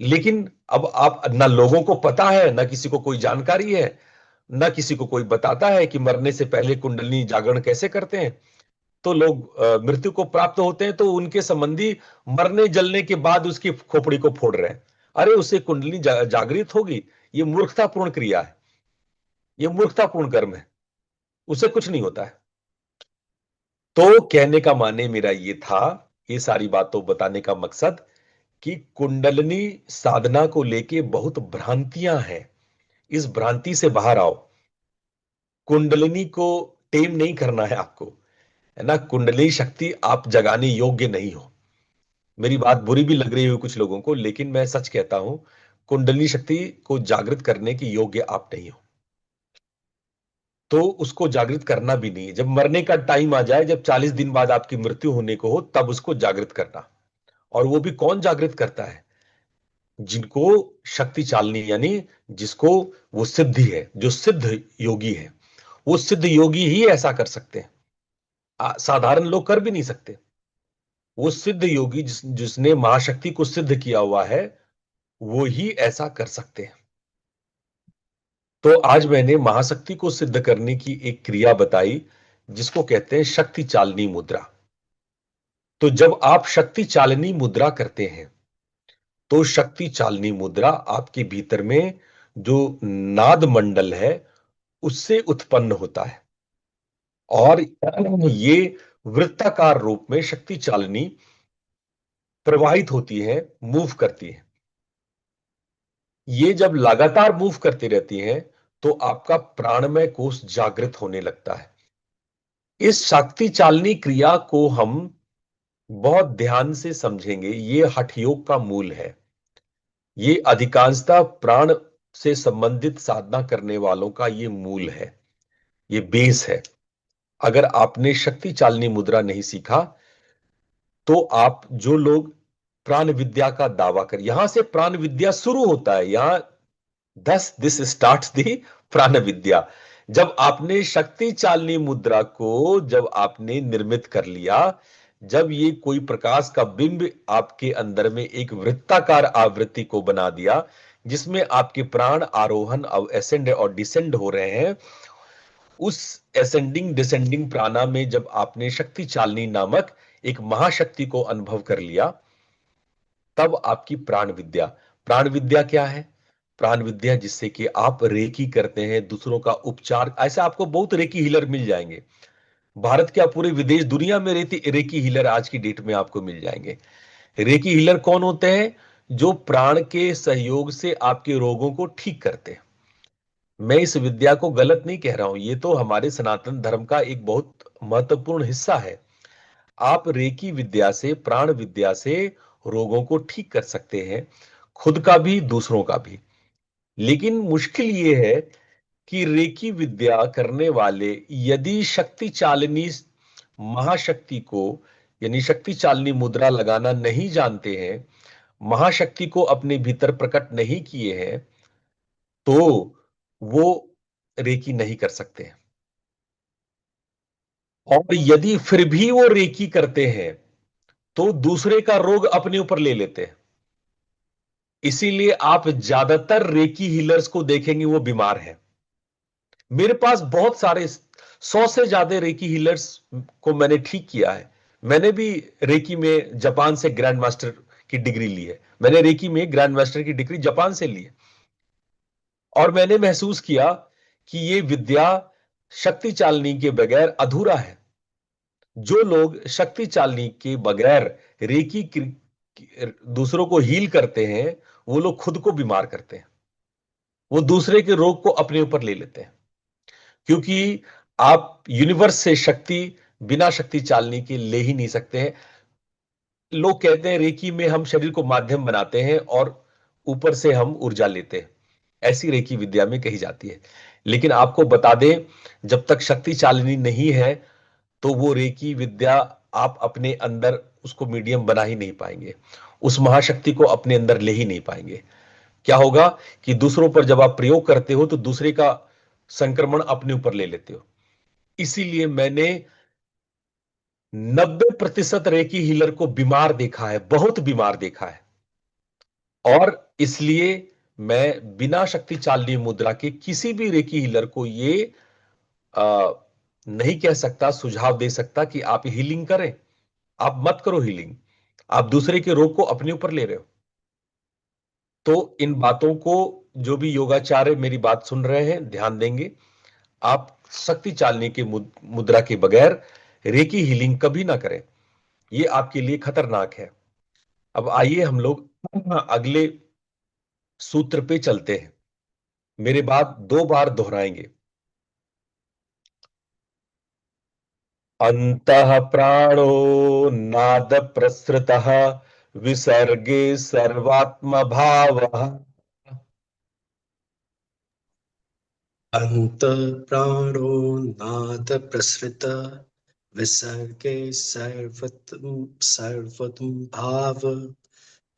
लेकिन अब आप, ना लोगों को पता है, ना किसी को कोई जानकारी है, ना किसी को कोई बताता है कि मरने से पहले कुंडलिनी जागरण कैसे करते हैं। तो लोग मृत्यु को प्राप्त होते हैं तो उनके संबंधी मरने जलने के बाद उसकी खोपड़ी को फोड़ रहे हैं। अरे, उससे कुंडलिनी जागृत होगी? ये मूर्खतापूर्ण क्रिया है, ये मूर्खतापूर्ण कर्म है, उससे कुछ नहीं होता है। तो कहने का माने मेरा ये था, ये सारी बातों बताने का मकसद, कि कुंडलिनी साधना को लेके बहुत भ्रांतियां हैं। इस भ्रांति से बाहर आओ। कुंडलिनी को टेम नहीं करना है आपको, है ना? कुंडलिनी शक्ति आप जगाने योग्य नहीं हो। मेरी बात बुरी भी लग रही हो कुछ लोगों को, लेकिन मैं सच कहता हूं, कुंडलिनी शक्ति को जागृत करने की योग्य आप नहीं हो। तो उसको जागृत करना भी नहीं है। जब मरने का टाइम आ जाए, जब 40 दिन बाद आपकी मृत्यु होने को हो, तब उसको जागृत करना। और वो भी कौन जागृत करता है? जिनको शक्ति चालनी, यानी जिसको वो सिद्धि है, जो सिद्ध योगी है, वो सिद्ध योगी ही ऐसा कर सकते हैं। साधारण लोग कर भी नहीं सकते। वो सिद्ध योगी जिसने महाशक्ति को सिद्ध किया हुआ है, वो ही ऐसा कर सकते हैं। तो आज मैंने महाशक्ति को सिद्ध करने की एक क्रिया बताई, जिसको कहते हैं शक्ति चालनी मुद्रा। तो जब आप शक्ति चालनी मुद्रा करते हैं, तो शक्ति चालनी मुद्रा आपके भीतर में जो नाद मंडल है उससे उत्पन्न होता है, और ये वृत्ताकार रूप में शक्ति चालनी प्रवाहित होती है, मूव करती है। ये जब लगातार मूव करती रहती हैं, तो आपका प्राणमय कोश जागृत होने लगता है। इस शक्ति चालनी क्रिया को हम बहुत ध्यान से समझेंगे। ये हठ योग का मूल है। ये अधिकांशतः प्राण से संबंधित साधना करने वालों का ये मूल है, ये बेस है। अगर आपने शक्ति चालनी मुद्रा नहीं सीखा, तो आप, जो लोग प्राण विद्या का दावा कर, यहां से प्राण विद्या शुरू होता है, यहां दस दिस स्टार्ट दी प्राण विद्या। जब आपने शक्ति चालनी मुद्रा को, जब आपने निर्मित कर लिया, जब ये कोई प्रकाश का बिंब आपके अंदर में एक वृत्ताकार आवृत्ति को बना दिया, जिसमें आपके प्राण आरोहण, असेंड और डिसेंड हो रहे हैं, उस असेंडिंग डिसेंडिंग प्राणा में जब आपने शक्ति चालनी नामक एक महाशक्ति को अनुभव कर लिया, तब आपकी प्राण विद्या क्या है? प्राण विद्या जिससे कि आप रेकी करते हैं, दूसरों का उपचार। ऐसे आपको बहुत रेकी हीलर मिल जाएंगे, भारत क्या पूरे विदेश दुनिया में रेकी हीलर आज की डेट में आपको मिल जाएंगे। रेकी हीलर कौन होते हैं? जो प्राण के सहयोग से आपके रोगों को ठीक करते हैं। मैं इस विद्या को गलत नहीं कह रहा हूं, ये तो हमारे सनातन धर्म का एक बहुत महत्वपूर्ण हिस्सा है। आप रेकी विद्या से, प्राण विद्या से रोगों को ठीक कर सकते हैं, खुद का भी, दूसरों का भी। लेकिन मुश्किल ये है कि रेकी विद्या करने वाले यदि शक्ति चालिनी महाशक्ति को, यानी शक्ति चालिनी मुद्रा लगाना नहीं जानते हैं, महाशक्ति को अपने भीतर प्रकट नहीं किए हैं, तो वो रेकी नहीं कर सकते हैं। और यदि फिर भी वो रेकी करते हैं, तो दूसरे का रोग अपने ऊपर ले लेते हैं। इसीलिए आप ज्यादातर रेकी हीलर्स को देखेंगे वो बीमार हैं। मेरे पास बहुत सारे 100 से ज्यादा रेकी हीलर्स को मैंने ठीक किया है। मैंने भी रेकी में जापान से ग्रैंड मास्टर की डिग्री ली है। मैंने रेकी में ग्रैंड मास्टर की डिग्री जापान से ली है। और मैंने महसूस किया कि ये विद्या शक्ति चालनी के बगैर अधूरा है। जो लोग शक्ति चालनी के बगैर रेकी दूसरों को हील करते हैं, वो लोग खुद को बीमार करते हैं। वो दूसरे के रोग को अपने ऊपर ले लेते हैं, क्योंकि आप यूनिवर्स से शक्ति बिना शक्ति चालनी के ले ही नहीं सकते हैं। लोग कहते हैं रेकी में हम शरीर को माध्यम बनाते हैं और ऊपर से हम ऊर्जा लेते हैं, ऐसी रेकी विद्या में कही जाती है। लेकिन आपको बता दें, जब तक शक्ति चालनी नहीं है तो वो रेकी विद्या आप अपने अंदर उसको मीडियम बना ही नहीं पाएंगे, उस महाशक्ति को अपने अंदर ले ही नहीं पाएंगे। क्या होगा कि दूसरों पर जब आप प्रयोग करते हो तो दूसरे का संक्रमण अपने ऊपर ले लेते हो। इसीलिए मैंने 90% रेकी हीलर को बीमार देखा है, बहुत बीमार देखा है। और इसलिए मैं बिना शक्ति चालनी मुद्रा के किसी भी रेकी हीलर को ये आ, नहीं कह सकता, सुझाव दे सकता कि आप हीलिंग करें। आप मत करो हीलिंग, आप दूसरे के रोग को अपने ऊपर ले रहे हो। तो इन बातों को जो भी योगाचार्य मेरी बात सुन रहे हैं ध्यान देंगे। आप शक्ति चालनी के मुद्रा के बगैर रेकी हीलिंग कभी ना करें, ये आपके लिए खतरनाक है। अब आइए हम लोग अगले सूत्र पे चलते हैं। मेरे बात 2 बार दोहराएंगे। अंतः प्राणो नाद प्रसृतः विसर्गे सर्वात्म भावः। अंत प्राणो नाद प्रसृत विसर्गे सर्वतम भाव।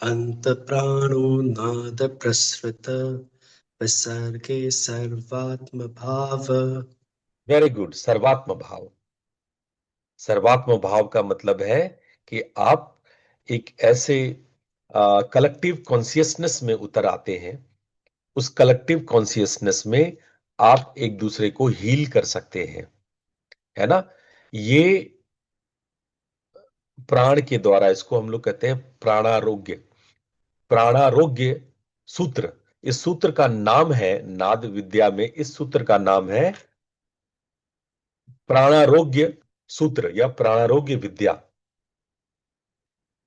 अंत प्राणो नाद प्रसृत विसर्गे सर्वात्म भाव। Very good. सर्वात्म भाव। सर्वात्म भाव का मतलब है कि आप एक ऐसे कलेक्टिव कॉन्शियसनेस में उतर आते हैं। उस कलेक्टिव कॉन्शियसनेस में आप एक दूसरे को हील कर सकते हैं, है ना। ये प्राण के द्वारा, इसको हम लोग कहते हैं प्राणारोग्य। प्राणारोग्य सूत्र, इस सूत्र का नाम है, नाद विद्या में इस सूत्र का नाम है प्राणारोग्य सूत्र या प्राणारोग्य विद्या।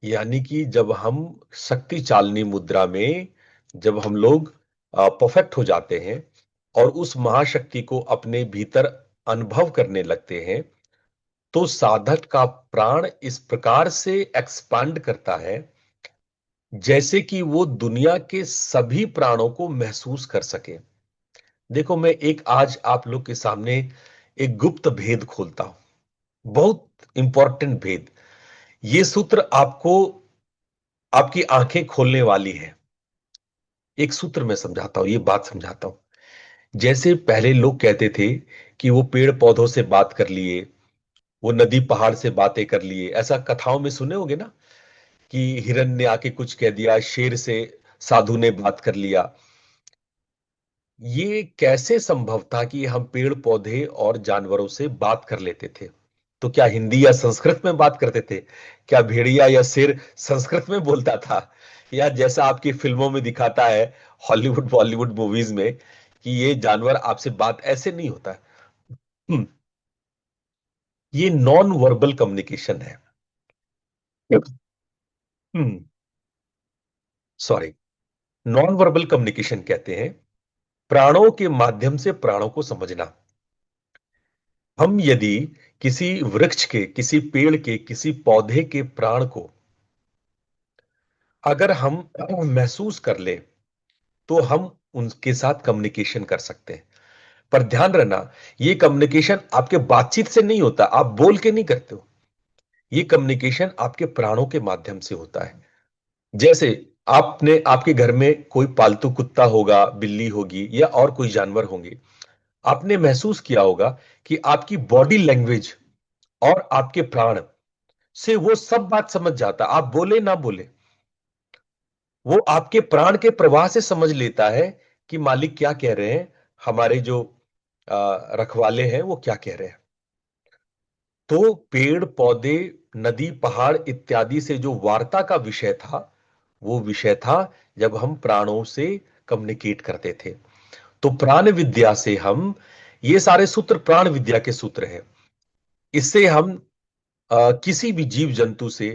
यानी कि जब हम शक्ति चालनी मुद्रा में जब हम लोग परफेक्ट हो जाते हैं और उस महाशक्ति को अपने भीतर अनुभव करने लगते हैं, तो साधक का प्राण इस प्रकार से एक्सपांड करता है जैसे कि वो दुनिया के सभी प्राणों को महसूस कर सके। देखो, मैं एक आज आप लोग के सामने एक गुप्त भेद खोलता हूं, बहुत इंपॉर्टेंट भेद। ये सूत्र आपको आपकी आंखें खोलने वाली है। एक सूत्र मैं समझाता हूं, ये बात समझाता हूं। जैसे पहले लोग कहते थे कि वो पेड़ पौधों से बात कर लिए, वो नदी पहाड़ से बातें कर लिए, ऐसा कथाओं में सुने होंगे ना, कि हिरन ने आके कुछ कह दिया, शेर से साधु ने बात कर लिया। ये कैसे संभव था कि हम पेड़ पौधे और जानवरों से बात कर लेते थे? तो क्या हिंदी या संस्कृत में बात करते थे? क्या भेड़िया या शेर संस्कृत में बोलता था? या जैसा आपकी फिल्मों में दिखाता है, हॉलीवुड बॉलीवुड मूवीज में, कि ये जानवर आपसे बात ऐसे नहीं होता है। ये नॉन वर्बल कम्युनिकेशन है। सॉरी, नॉन वर्बल कम्युनिकेशन कहते हैं प्राणों के माध्यम से प्राणों को समझना। हम यदि किसी वृक्ष के, किसी पेड़ के, किसी पौधे के प्राण को अगर हम महसूस कर ले, तो हम उनके साथ कम्युनिकेशन कर सकते हैं। पर ध्यान रखना, ये कम्युनिकेशन आपके बातचीत से नहीं होता, आप बोल के नहीं करते हो। ये कम्युनिकेशन आपके प्राणों के माध्यम से होता है। जैसे आपने, आपके घर में कोई पालतू कुत्ता होगा, बिल्ली होगी या और कोई जानवर होंगे, आपने महसूस किया होगा कि आपकी बॉडी लैंग्वेज और आपके प्राण से वो सब बात समझ जाता, आप बोले ना बोले, वो आपके प्राण के प्रवाह से समझ लेता है कि मालिक क्या कह रहे हैं, हमारे जो रखवाले हैं वो क्या कह रहे हैं। तो पेड़ पौधे, नदी पहाड़ इत्यादि से जो वार्ता का विषय था, वो विषय था जब हम प्राणों से कम्युनिकेट करते थे। तो प्राण विद्या से हम, ये सारे सूत्र प्राण विद्या के सूत्र हैं। इससे हम किसी भी जीव जंतु से,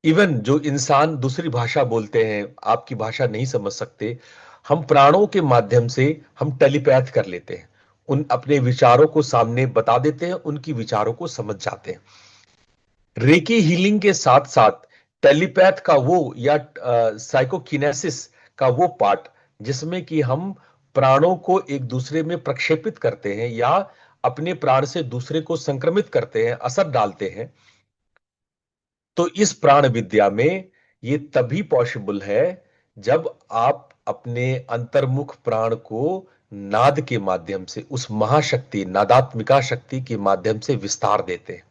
इवन जो इंसान दूसरी भाषा बोलते हैं, आपकी भाषा नहीं समझ सकते, हम प्राणों के माध्यम से हम टेलीपैथ कर लेते हैं, उन अपने विचारों को सामने बता देते हैं, उनकी विचारों को समझ जाते हैं। रेकी हीलिंग के साथ साथ टेलीपैथ का वो या साइकोकिनेसिस का वो पार्ट जिसमें कि हम प्राणों को एक दूसरे में प्रक्षेपित करते हैं या अपने प्राण से दूसरे को संक्रमित करते हैं, असर डालते हैं। तो इस प्राण विद्या में ये तभी पॉसिबल है जब आप अपने अंतर्मुख प्राण को नाद के माध्यम से, उस महाशक्ति नादात्मिका शक्ति के माध्यम से विस्तार देते हैं।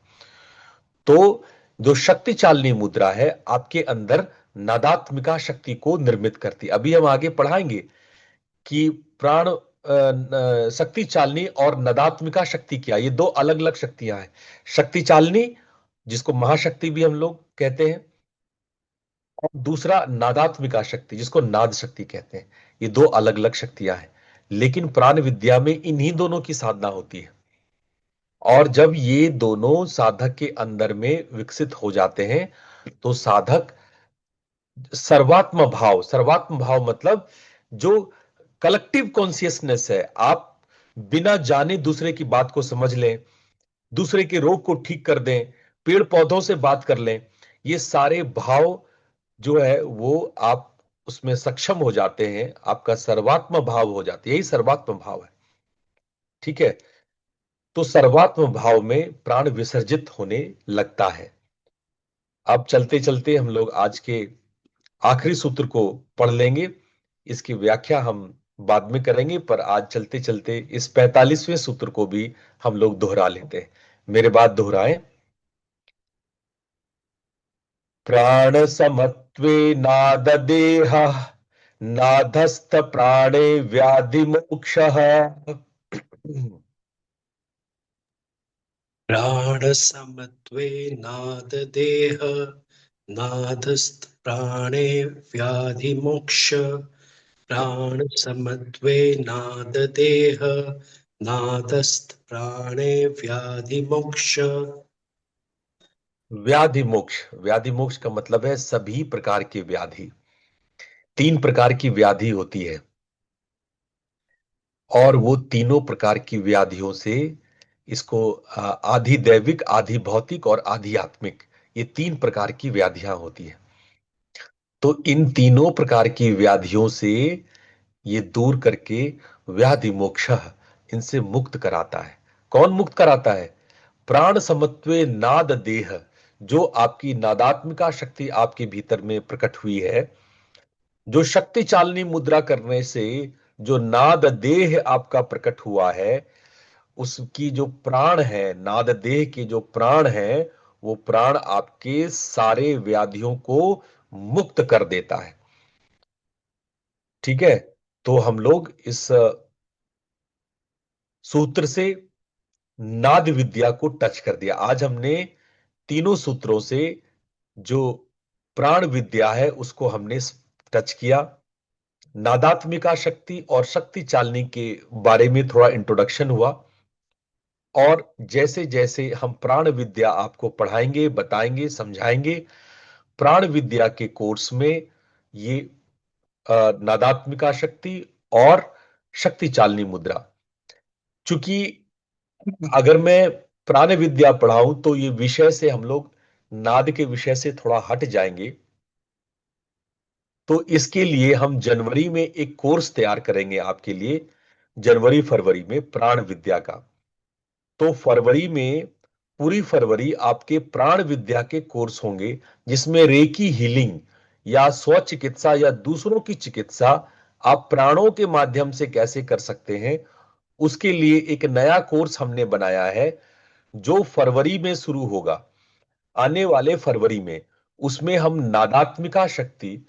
तो जो शक्ति चालनी मुद्रा है आपके अंदर नादात्मिका शक्ति को निर्मित करती। अभी हम आगे पढ़ाएंगे कि प्राण शक्ति चालनी और नदात्मिका शक्ति क्या, ये दो अलग अलग शक्तियां हैं। शक्ति चालनी जिसको महाशक्ति भी हम लोग कहते हैं, और दूसरा नादात्मिका शक्ति जिसको नाद शक्ति कहते हैं। ये दो अलग अलग शक्तियां हैं, लेकिन प्राण विद्या में इन्हीं दोनों की साधना होती है। और जब ये दोनों साधक के अंदर में विकसित हो जाते हैं तो साधक सर्वात्म भाव मतलब जो कलेक्टिव कॉन्सियसनेस है, आप बिना जाने दूसरे की बात को समझ लें, दूसरे के रोग को ठीक कर दें, पेड़ पौधों से बात कर लें, ये सारे भाव जो है वो आप उसमें सक्षम हो जाते हैं, आपका सर्वात्म भाव हो जाता है, यही सर्वात्म भाव है। ठीक है, तो सर्वात्म भाव में प्राण विसर्जित होने लगता है। अब चलते चलते हम लोग आज के आखिरी सूत्र को पढ़ लेंगे, इसकी व्याख्या हम बाद में करेंगे, पर आज चलते चलते इस 45वें सूत्र को भी हम लोग दोहरा लेते हैं। मेरे बाद दोहराएं। प्राण समत्वे नाद देह, नादस्थ प्राणे व्याधि मोक्षः। प्राणसमत्वे नाददेह नादस्थ प्राणे व्याधिमोक्ष प्राणसमत्वे नाददेह नादस्थ प्राणे व्याधिमोक्ष। व्याधि मोक्ष, व्याधि मोक्ष का मतलब है सभी प्रकार की व्याधि। 3 प्रकार की व्याधि होती है, और वो तीनों प्रकार की व्याधियों से इसको आधि दैविक, आधि भौतिक और आधि आत्मिक, ये 3 प्रकार की व्याधियां होती है। तो इन तीनों प्रकार की व्याधियों से ये दूर करके व्याधि मोक्ष, इनसे मुक्त कराता है। कौन मुक्त कराता है? प्राण समत्वे नाद देह, जो आपकी नादात्मिका शक्ति आपके भीतर में प्रकट हुई है, जो शक्ति चालनी मुद्रा करने से जो नाद देह आपका प्रकट हुआ है, उसकी जो प्राण है, नाद देह के जो प्राण है, वो प्राण आपके सारे व्याधियों को मुक्त कर देता है। ठीक है, तो हम लोग इस सूत्र से नाद विद्या को टच कर दिया। आज हमने तीनों सूत्रों से जो प्राण विद्या है उसको हमने टच किया। नादात्मिका शक्ति और शक्ति चालनी के बारे में थोड़ा इंट्रोडक्शन हुआ, और जैसे जैसे हम प्राण विद्या आपको पढ़ाएंगे, बताएंगे, समझाएंगे, प्राण विद्या के कोर्स में ये नादात्मिका शक्ति और शक्ति चालनी मुद्रा, चूंकि अगर मैं प्राण विद्या पढ़ाऊं तो ये विषय से हम लोग नाद के विषय से थोड़ा हट जाएंगे। तो इसके लिए हम जनवरी में एक कोर्स तैयार करेंगे आपके लिए, जनवरी फरवरी में प्राण विद्या का। तो फरवरी में, पूरी फरवरी आपके प्राण विद्या के कोर्स होंगे, जिसमें रेकी हीलिंग या स्व चिकित्सा या दूसरों की चिकित्सा आप प्राणों के माध्यम से कैसे कर सकते हैं, उसके लिए एक नया कोर्स हमने बनाया है जो फरवरी में शुरू होगा। आने वाले फरवरी में उसमें हम नादात्मिका शक्ति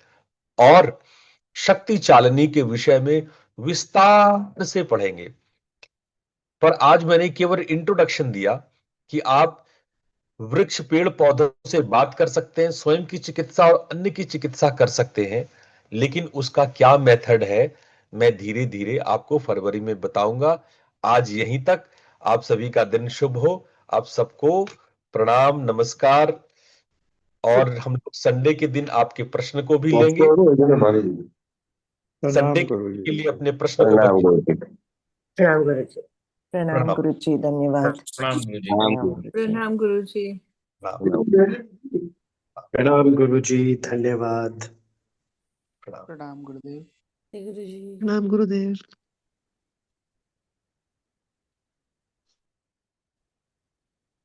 और शक्ति चालनी के विषय में विस्तार से पढ़ेंगे। पर आज मैंने केवल इंट्रोडक्शन दिया कि आप वृक्ष पेड़ पौधों से बात कर सकते हैं, स्वयं की चिकित्सा और अन्य की चिकित्सा कर सकते हैं, लेकिन उसका क्या मेथड है मैं धीरे धीरे आपको फरवरी में बताऊंगा। आज यहीं तक। आप सभी का दिन शुभ हो। आप सबको प्रणाम, नमस्कार। और हम लोग संडे के दिन आपके प्रश्न को भी लेंगे। संडे के लिए अपने प्रश्न को प्रणाम गुरु जी। प्रणाम प्रणाम गुरु जी, धन्यवाद। प्रणाम गुरु जी। प्रणाम गुरु जी। प्रणाम प्रणाम गुरुजी, धन्यवाद। प्रणाम। प्रणाम गुरुदेव। गुरु जी। प्रणाम गुरुदेव।